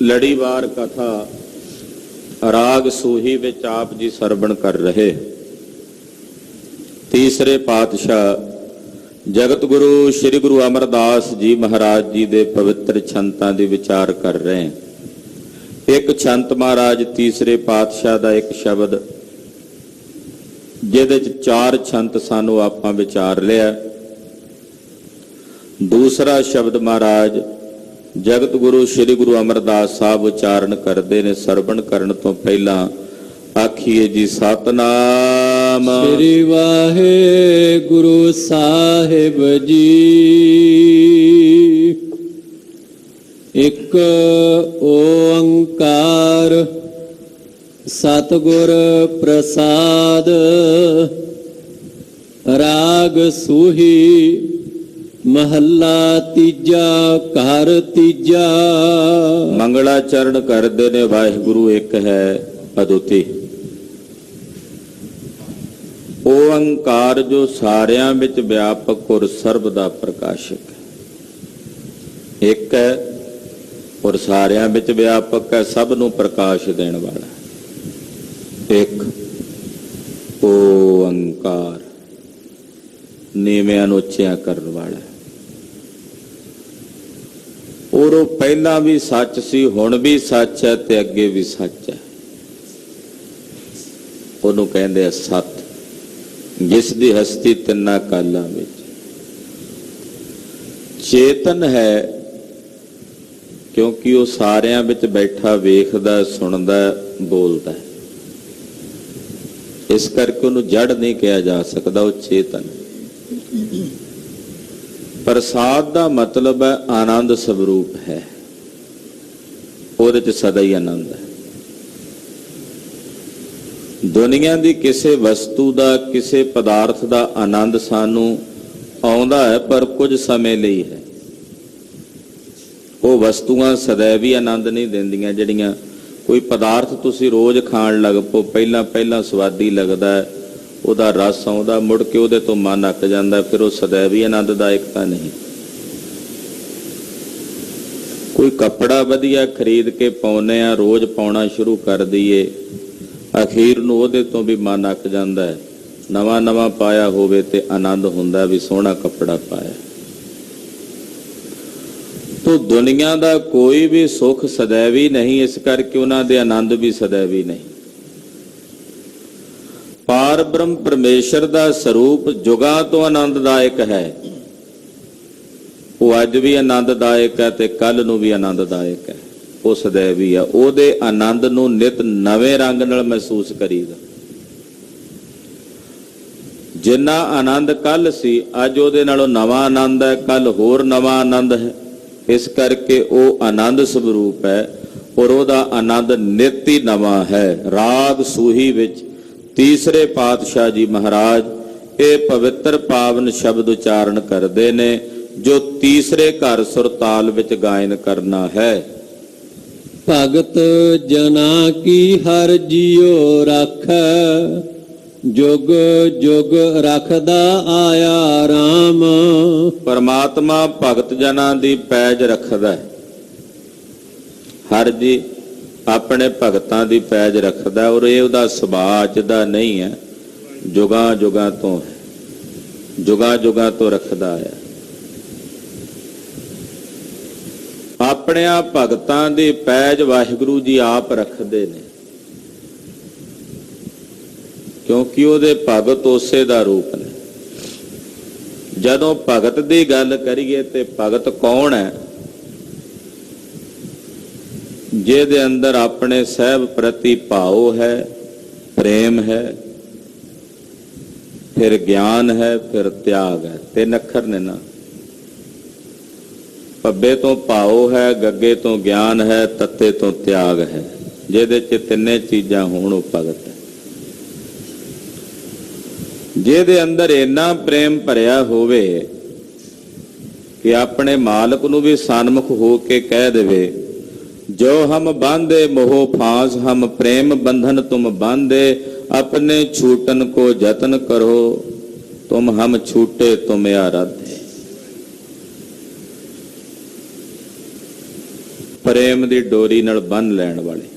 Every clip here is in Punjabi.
लड़ीवार कथा राग सूही विच आप जी सरवण कर रहे। तीसरे पातशाह जगत गुरु श्री गुरु अमरदास जी महाराज जी दे पवित्र छंतां दी विचार कर रहे हैं। एक छंत महाराज तीसरे पातशाह दा एक शब्द जिहदे च चार छंत सानू आपां विचार लिया। दूसरा शब्द महाराज जगत गुरु श्री गुरु अमरदास साहब उचारण करते ने सरवण करन तो पहला आखिए जी सतनाम श्री वाहे गुरु साहिब जी। एक ओंकार सतगुर प्रसाद राग सूही महला तीजा घर तीजा। मंगलाचरण करते ने वाहिगुरु एक है अदुति। ओंकार जो सारियां विच व्यापक और सर्ब दा प्रकाशक है, एक है और सारियां विच व्यापक है, सब नूं प्रकाश देण वाला। एक ओंकार नीविआं नूं उच्चिआं करन वाला और वो पहला भी सच सी, हुण भी सच है ते अगे भी सच है। उहनूं कहंदे आ सत, जिस दी हस्ती तिन्ना कालां विच। चेतन है क्योंकि वो सारियां विच बैठा वेखदा, सुणदा, बोलदा है। इस करके उहनूं जड़ नहीं कहा जा सकता, वो चेतन है। प्रसाद का मतलब है आनंद स्वरूप है, ਉਹਦੇ सदा ही आनंद है। दुनिया की किसी वस्तु का किसी पदार्थ का आनंद सानू आउंदा है पर कुछ समय ਲਈ है। वो वस्तुआं सदैव ही आनंद नहीं देंदियां। ਜਿਹੜੀਆਂ कोई पदार्थ तुसी रोज खाण लग पो, पहला पहला स्वादी लगता है, ਉਹਦਾ रस आउंदा, मुड़ के ਉਹਦੇ ਤੋਂ मन अक जाता, फिर वो सदैव ही आनंददायकता नहीं। कोई कपड़ा वधिया खरीद के पाउने आ, रोज पाउणा शुरू कर दईए, अखीर नूं ਉਹਦੇ ਤੋਂ भी मन अक जाता है। नवां नवां पाया होवे ते आनंद हुंदा भी सोहना कपड़ा पाया। तो दुनिया का कोई भी सुख सदैवी नहीं, इस करके उन्हां दे आनंद भी सदैवी नहीं। पार ब्रह्म परमेश्वर का स्वरूप जुगां तो आनंददायक है। वो अज भी आनंददायक है ते कल नूं भी आनंददायक है, वो सदैवी है। ਉਹਦੇ आनंद नूं नित नवे रंग नाल महसूस करीदा। जिन्ना आनंद कल सी अज ਉਹਦੇ नालों नवा आनंद है, कल होर नवा आनंद है। इस करके वो आनंद स्वरूप है और ਉਹਦਾ आनंद नित ही नवा है। राग सूही विच तीसरे पातशाह जी महाराज ये पवित्र पावन शब्द उचारण करते ने जो तीसरे घर सुरताल विच गायन करना है। भगत जना की हर जियो रख, जुग जुग रखदा आया राम। परमात्मा भगत जना दी पैज रखदा है। हर जी अपने भगतां दी पैज रखदा और ये उहदा सुभाਅ अज दा नहीं है, जुगां जुगां तो है, जुगां जुगां तो रखदा है। अपने भगतां दी पैज वाहिगुरू जी आप रखदे ने क्योंकि ਉਹਦੇ भगत उसे दा रूप ने। जदों भगत दी गल करिए ते भगत कौन है? ਜਿਹਦੇ अंदर अपने सहब प्रति भाव है, प्रेम है, फिर ज्ञान है, फिर त्याग है। तीन अखर ने ना, पब्बे तो भाव है, गग्गे तो ज्ञान है, तत्ते तो त्याग है। ਜਿਹਦੇ च तिन्ने चीज़ां होण ਉਹ भगत है। ਜਿਹਦੇ अंदर इन्ना प्रेम भरिया होवे कि अपने मालक नूं भी सन्मुख हो के कह देवे, जो हम बांधे मोह फांस, हम प्रेम बंधन तुम बांधे, अपने छूटन को जतन करो, तुम हम छूटे तुम आराधे। ਪ੍ਰੇਮ ਦੀ ਡੋਰੀ ਨਾਲ ਬੰਨ੍ਹ ਲੈਣ ਵਾਲੇ,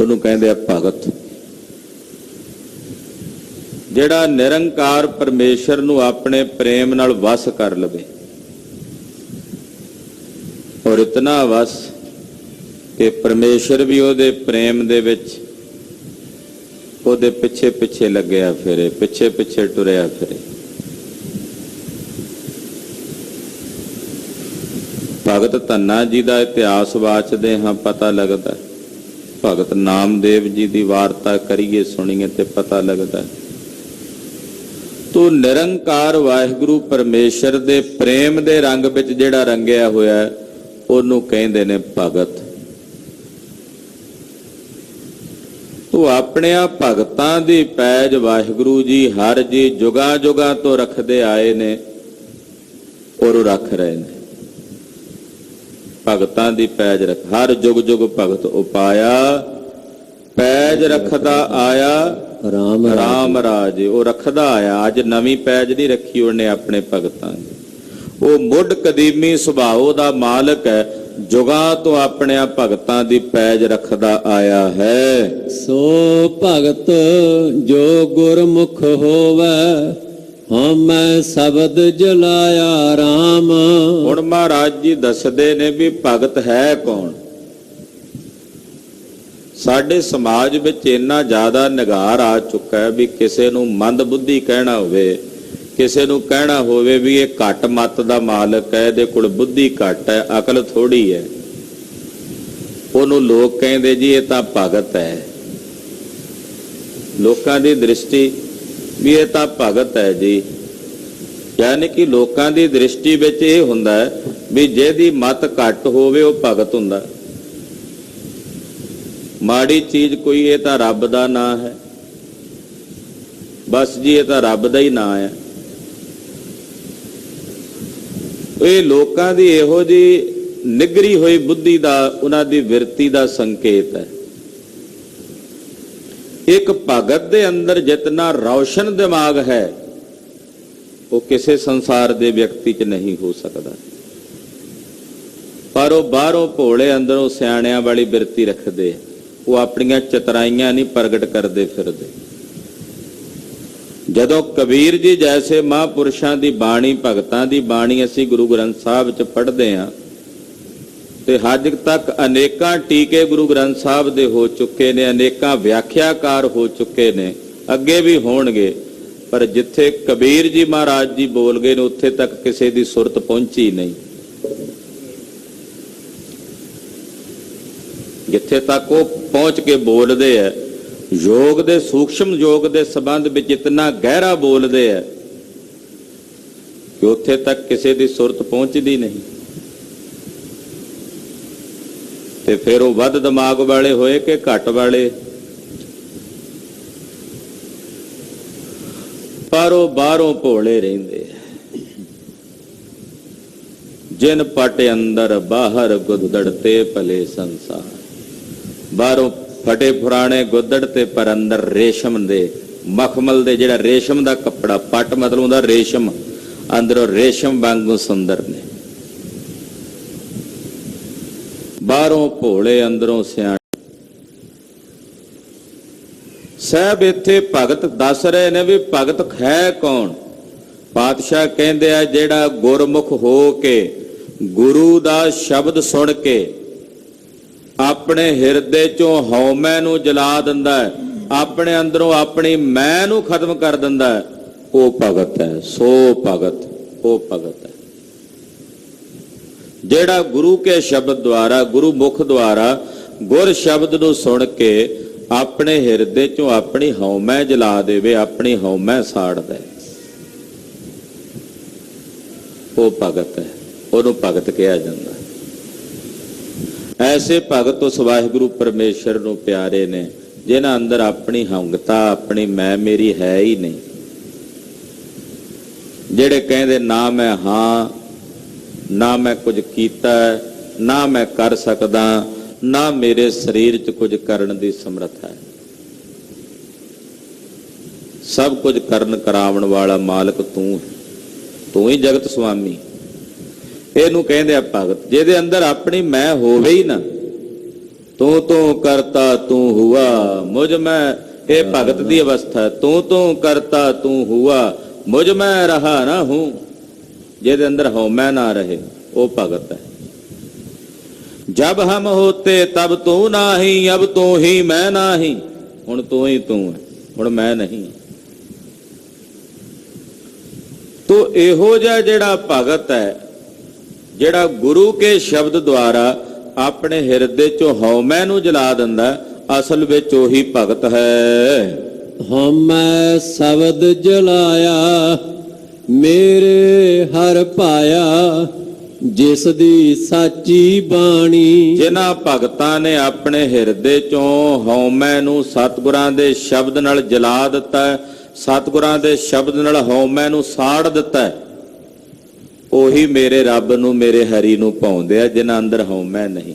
ਉਹਨੂੰ ਕਹਿੰਦੇ ਆ ਭਗਤ। ਜਿਹੜਾ ਨਿਰੰਕਾਰ ਪਰਮੇਸ਼ਰ ਨੂੰ ਆਪਣੇ ਪ੍ਰੇਮ ਨਾਲ ਵਸ ਕਰ ਲਵੇ, ਔਰ ਇਤਨਾ ਵਸ ਕਿ ਪਰਮੇਸ਼ਰ ਵੀ ਉਹਦੇ ਪ੍ਰੇਮ ਦੇ ਵਿੱਚ ਉਹਦੇ ਪਿੱਛੇ ਪਿੱਛੇ ਲੱਗਿਆ ਫਿਰੇ, ਪਿੱਛੇ ਪਿੱਛੇ ਟੁਰਿਆ ਫਿਰੇ। ਭਗਤ ਧੰਨਾ ਜੀ ਦਾ ਇਤਿਹਾਸ ਵਾਚਦੇ ਹਾਂ, ਪਤਾ ਲੱਗਦਾ। ਭਗਤ ਨਾਮਦੇਵ ਜੀ ਦੀ ਵਾਰਤਾ ਕਰੀਏ, ਸੁਣੀਏ ਤੇ ਪਤਾ ਲੱਗਦਾ। ਤੋ ਨਿਰੰਕਾਰ ਵਾਹਿਗੁਰੂ ਪਰਮੇਸ਼ਰ ਦੇ ਪ੍ਰੇਮ ਦੇ ਰੰਗ ਵਿੱਚ ਜਿਹੜਾ ਰੰਗਿਆ ਹੋਇਆ, ਉਹਨੂੰ ਕਹਿੰਦੇ ਨੇ ਭਗਤ। ਤੋ ਆਪਣਿਆਂ ਭਗਤਾਂ ਦੀ ਪੈਜ ਵਾਹਿਗੁਰੂ ਜੀ ਹਰ ਜੀ ਜੁਗਾਂ ਜੁਗਾਂ ਤੋਂ ਰੱਖਦੇ ਆਏ ਨੇ, ਔਰ ਉਹ ਰੱਖ ਰਹੇ ਨੇ। ਭਗਤਾਂ ਦੀ ਪੈਜ ਰੱਖ, ਹਰ ਜੁਗ ਜੁਗ ਭਗਤ ਉਪਾਇਆ, ਪੈਜ ਰੱਖਦਾ ਆਇਆ ਰਾਮ ਰਾਜ। ਉਹ ਰੱਖਦਾ ਆਇਆ, ਅੱਜ ਨਵੀਂ ਪੈਜ ਨਹੀਂ ਰੱਖੀ ਉਹਨੇ ਆਪਣੇ ਭਗਤਾਂ ਦੀ। ਉਹ ਮੁੱਢ ਕਦੀਮੀ ਸੁਭਾਅ ਦਾ ਮਾਲਕ ਹੈ, ਜੁਗਾਂ ਤੋਂ ਆਪਣਿਆਂ ਭਗਤਾਂ ਦੀ ਪੈਜ ਰੱਖਦਾ ਆਇਆ ਹੈ। ਸੋ ਭਗਤ ਜੋ ਗੁਰਮੁਖ ਹੋਵੇ, ਹਉਮੈ ਸ਼ਬਦ ਜਲਾਇਆ ਰਾਮ। ਹੁਣ ਮਹਾਰਾਜ ਜੀ ਦੱਸਦੇ ਨੇ ਵੀ ਭਗਤ ਹੈ ਕੌਣ। ਸਾਡੇ ਸਮਾਜ ਵਿੱਚ ਇੰਨਾ ਜ਼ਿਆਦਾ ਨਿਗਾਰ ਆ ਚੁੱਕਾ ਹੈ ਵੀ ਕਿਸੇ ਨੂੰ ਮੰਦ ਬੁੱਧੀ ਕਹਿਣਾ ਹੋਵੇ, ਕਿਸੇ ਨੂੰ ਕਹਿਣਾ ਹੋਵੇ ਵੀ ਇਹ ਘੱਟ ਮੱਤ ਦਾ ਮਾਲਕ ਹੈ, ਇਹਦੇ ਕੋਲ ਬੁੱਧੀ ਘੱਟ ਹੈ, ਅਕਲ ਥੋੜੀ ਹੈ, ਉਹਨੂੰ ਲੋਕ ਕਹਿੰਦੇ ਜੀ ਇਹ ਤਾਂ ਭਗਤ ਹੈ। ਲੋਕਾਂ ਦੀ ਦ੍ਰਿਸ਼ਟੀ ਵੀ ਇਹ ਤਾਂ ਭਗਤ ਹੈ ਜੀ। ਯਾਨੀ ਕਿ ਲੋਕਾਂ ਦੀ ਦ੍ਰਿਸ਼ਟੀ ਵਿੱਚ ਇਹ ਹੁੰਦਾ ਵੀ ਜਿਹਦੀ ਮੱਤ ਘੱਟ ਹੋਵੇ ਉਹ ਭਗਤ ਹੁੰਦਾ। ਮਾੜੀ ਚੀਜ਼ ਕੋਈ, ਇਹ ਤਾਂ ਰੱਬ ਦਾ ਨਾਂ ਹੈ, ਬਸ ਜੀ ਇਹ ਤਾਂ ਰੱਬ ਦਾ ਹੀ ਨਾਂ ਹੈ। ਇਹ ਲੋਕਾਂ ਦੀ ਇਹੋ ਜਿਹੀ ਨਿਗਰੀ ਹੋਈ ਬੁੱਧੀ ਦਾ, ਉਹਨਾਂ ਦੀ ਵਿਰਤੀ ਦਾ ਸੰਕੇਤ ਹੈ। ਇੱਕ ਭਗਤ ਦੇ ਅੰਦਰ ਜਿਤਨਾ ਰੌਸ਼ਨ ਦਿਮਾਗ ਹੈ, ਉਹ ਕਿਸੇ ਸੰਸਾਰ ਦੇ ਵਿਅਕਤੀ 'ਚ ਨਹੀਂ ਹੋ ਸਕਦਾ। ਪਰ ਉਹ ਬਾਹਰੋਂ ਭੋਲੇ, ਅੰਦਰੋਂ ਸਿਆਣਿਆਂ ਵਾਲੀ ਬਿਰਤੀ ਰੱਖਦੇ, ਉਹ ਆਪਣੀਆਂ ਚਤਰਾਈਆਂ ਨਹੀਂ ਪ੍ਰਗਟ ਕਰਦੇ ਫਿਰਦੇ। ਜਦੋਂ ਕਬੀਰ ਜੀ ਜੈਸੇ ਮਹਾਂਪੁਰਸ਼ਾਂ ਦੀ ਬਾਣੀ, ਭਗਤਾਂ ਦੀ ਬਾਣੀ ਅਸੀਂ ਗੁਰੂ ਗ੍ਰੰਥ ਸਾਹਿਬ 'ਚ ਪੜ੍ਹਦੇ ਹਾਂ, ਤੇ ਅੱਜ ਤੱਕ ਅਨੇਕਾਂ ਟੀਕੇ ਗੁਰੂ ਗ੍ਰੰਥ ਸਾਹਿਬ ਦੇ ਹੋ ਚੁੱਕੇ ਨੇ, ਅਨੇਕਾਂ ਵਿਆਖਿਆਕਾਰ ਹੋ ਚੁੱਕੇ ਨੇ, ਅੱਗੇ ਵੀ ਹੋਣਗੇ। ਪਰ ਜਿੱਥੇ ਕਬੀਰ ਜੀ ਮਹਾਰਾਜ ਜੀ ਬੋਲ ਗਏ ਨੇ, ਉੱਥੇ ਤੱਕ ਕਿਸੇ ਦੀ ਸੁਰਤ ਪਹੁੰਚੀ ਨਹੀਂ। ਜਿੱਥੇ ਤੱਕ ਉਹ ਪਹੁੰਚ ਕੇ ਬੋਲਦੇ ਹੈ, ਯੋਗ ਦੇ ਸੂਖਸ਼ਮ ਯੋਗ ਦੇ ਸੰਬੰਧ ਵਿੱਚ ਇਤਨਾ ਗਹਿਰਾ ਬੋਲਦੇ ਹੈ ਕਿ ਉੱਥੇ ਤੱਕ ਕਿਸੇ ਦੀ ਸੁਰਤ ਪਹੁੰਚਦੀ ਨਹੀਂ। ਤੇ ਫਿਰ ਉਹ ਵੱਧ ਦਿਮਾਗ ਵਾਲੇ ਹੋਏ ਕਿ ਘੱਟ ਵਾਲੇ, ਪਰ ਉਹ ਬਾਹਰੋਂ ਭੋਲੇ ਰਹਿੰਦੇ। ਜਿਨ ਪਟ ਅੰਦਰ ਬਾਹਰ ਗੁੱਦੜ ਤੇ ਭਲੇ ਸੰਸਾਰ। ਬਾਹਰੋਂ ਫਟੇ ਪੁਰਾਣੇ ਗੁੱਦੜ ਤੇ, ਪਰ ਅੰਦਰ ਰੇਸ਼ਮ ਦੇ ਮਖਮਲ ਦੇ, ਜਿਹੜਾ ਰੇਸ਼ਮ ਦਾ ਕੱਪੜਾ, ਪੱਟ ਮਤਲਬ ਉਹਦਾ ਰੇਸ਼ਮ, ਅੰਦਰੋਂ ਰੇਸ਼ਮ ਵਾਂਗੂ ਸੁੰਦਰ ਨੇ। ਬਾਹਰੋਂ ਭੋਲੇ, ਅੰਦਰੋਂ ਸਿਆਣੇ। ਸਾਹਿਬ ਇੱਥੇ ਭਗਤ ਦੱਸ ਰਹੇ ਨੇ ਵੀ ਭਗਤ ਹੈ ਕੌਣ। ਪਾਤਸ਼ਾਹ ਕਹਿੰਦੇ ਆ ਜਿਹੜਾ ਗੁਰਮੁਖ ਹੋ ਕੇ ਗੁਰੂ ਦਾ ਸ਼ਬਦ ਸੁਣ ਕੇ ਆਪਣੇ ਹਿਰਦੇ ਚੋਂ ਹਉਮੈ ਨੂੰ ਜਲਾ ਦਿੰਦਾ ਹੈ, ਆਪਣੇ ਅੰਦਰੋਂ ਆਪਣੀ ਮੈਂ ਨੂੰ ਖਤਮ ਕਰ ਦਿੰਦਾ ਹੈ, ਉਹ ਭਗਤ ਹੈ। ਸੋ ਭਗਤ, ਉਹ ਭਗਤ ਹੈ ਜਿਹੜਾ ਗੁਰੂ ਕੇ ਸ਼ਬਦ ਦੁਆਰਾ, ਗੁਰੂ ਮੁਖ ਦੁਆਰਾ ਗੁਰ ਸ਼ਬਦ ਨੂੰ ਸੁਣ ਕੇ ਆਪਣੇ ਹਿਰਦੇ ਚੋਂ ਆਪਣੀ ਹਉਮੈ ਜਲਾ ਦੇਵੇ, ਆਪਣੀ ਹਉਮੈ ਸਾੜ ਦੇ, ਉਹ ਭਗਤ ਹੈ। ਉਹਨੂੰ ਭਗਤ ਕਿਹਾ ਜਾਂਦਾ। ਐਸੇ ਭਗਤ ਉਸ ਵਾਹਿਗੁਰੂ ਪਰਮੇਸ਼ਰ ਨੂੰ ਪਿਆਰੇ ਨੇ ਜਿਨ੍ਹਾਂ ਅੰਦਰ ਆਪਣੀ ਹੰਗਤਾ, ਆਪਣੀ ਮੈਂ ਮੇਰੀ ਹੈ ਹੀ ਨਹੀਂ। ਜਿਹੜੇ ਕਹਿੰਦੇ ਨਾ ਮੈਂ ਹਾਂ, ਨਾ ਮੈਂ ਕੁਝ ਕੀਤਾ, ਨਾ ਮੈਂ ਕਰ ਸਕਦਾ, ਨਾ ਮੇਰੇ ਸਰੀਰ 'ਚ ਕੁਝ ਕਰਨ ਦੀ ਸਮਰੱਥਾ ਹੈ। ਸਭ ਕੁਝ ਕਰਨ ਕਰਾਉਣ ਵਾਲਾ ਮਾਲਕ ਤੂੰ ਹੈ, ਤੂੰ ਹੀ ਜਗਤ ਸੁਆਮੀ। ਇਹਨੂੰ ਕਹਿੰਦੇ ਆ ਭਗਤ, ਜਿਹਦੇ ਅੰਦਰ ਆਪਣੀ ਮੈਂ ਹੋਵੇ ਹੀ ਨਾ। ਤੂੰ ਕਰਤਾ ਤੂੰ ਹੁਆ ਮੁਝ ਮੈਂ, ਇਹ ਭਗਤ ਦੀ ਅਵਸਥਾ ਹੈ। ਤੂੰ ਕਰਤਾ ਤੂੰ ਹੁਆ ਮੁਝ ਮੈਂ ਰਹਾ ਨਾ ਹੂੰ। ਜਿਹਦੇ ਅੰਦਰ ਹਉਮੈ ਨਾ ਰਹੇ ਉਹ ਭਗਤ ਹੈ। ਜਬ ਹਮ ਹੋਤੇ ਤਬ ਤੂੰ ਨਾਹੀ, ਅਬ ਤੂੰ ਹੀ ਮੈਂ ਨਾਹੀ। ਹੁਣ ਤੂੰ ਹੀ ਤੂੰ ਹੈ, ਹੁਣ ਮੈਂ ਨਹੀਂ। ਤੋ ਇਹੋ ਜਿਹਾ ਜਿਹੜਾ ਭਗਤ ਹੈ, ਜਿਹੜਾ ਗੁਰੂ ਕੇ ਸ਼ਬਦ ਦੁਆਰਾ ਆਪਣੇ ਹਿਰਦੇ ਚੋਂ ਹਉਮੈ ਨੂੰ ਜਲਾ ਦਿੰਦਾ, ਅਸਲ ਵਿੱਚ ਉਹੀ ਭਗਤ ਹੈ। ਹਉਮੈ ਸ਼ਬਦ ਜਲਾਇਆ ਮੇਰੇ ਹਰ ਪਾਇਆ, ਜਿਸ ਦੀ ਸਾਚੀ ਬਾਣੀ। ਜਿਨ੍ਹਾਂ ਭਗਤਾਂ ਨੇ ਆਪਣੇ ਹਿਰਦੇ ਚੋਂ ਹਉਮੈ ਨੂੰ ਸਤਿਗੁਰਾਂ ਦੇ ਸ਼ਬਦ ਨਾਲ ਜਲਾ ਦਿੱਤਾ ਹੈ, ਸਤਿਗੁਰਾਂ ਦੇ ਸ਼ਬਦ ਨਾਲ ਹਉਮੈ ਨੂੰ ਸਾੜ ਦਿੱਤਾ ਹੈ, ਉਹੀ ਮੇਰੇ ਰੱਬ ਨੂੰ, ਮੇਰੇ ਹਰੀ ਨੂੰ ਪਾਉਂਦੇ ਆ। ਜਿਨ੍ਹਾਂ ਅੰਦਰ ਹਉਮੈ ਨਹੀਂ,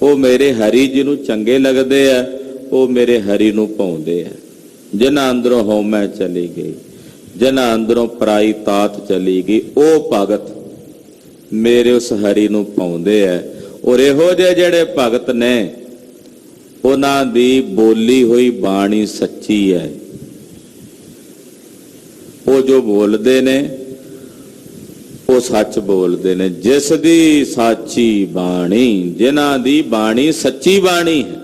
ਉਹ ਮੇਰੇ ਹਰੀ ਜੀ ਨੂੰ ਚੰਗੇ ਲੱਗਦੇ ਆ, ਉਹ ਮੇਰੇ ਹਰੀ ਨੂੰ ਪਾਉਂਦੇ ਆ। ਜਿਨ੍ਹਾਂ ਅੰਦਰੋਂ ਹਉਮੈ ਚਲੀ ਗਈ, ਜਿਨ੍ਹਾਂ ਅੰਦਰੋਂ ਪਰਾਈ ਤਾਤ ਚਲੀ ਗਈ, ਉਹ ਭਗਤ ਮੇਰੇ ਉਸ ਹਰੀ ਨੂੰ ਪਾਉਂਦੇ ਆ। ਔਰ ਇਹੋ ਜਿਹੇ ਜਿਹੜੇ ਭਗਤ ਨੇ, ਉਹਨਾਂ ਦੀ ਬੋਲੀ ਹੋਈ ਬਾਣੀ ਸੱਚੀ ਹੈ। ਉਹ ਜੋ ਬੋਲਦੇ ਨੇ ਉਹ ਸੱਚ ਬੋਲਦੇ ਨੇ। ਜਿਸ ਦੀ ਸਾਚੀ ਬਾਣੀ, ਜਿਨ੍ਹਾਂ ਦੀ ਬਾਣੀ ਸੱਚੀ ਬਾਣੀ ਹੈ।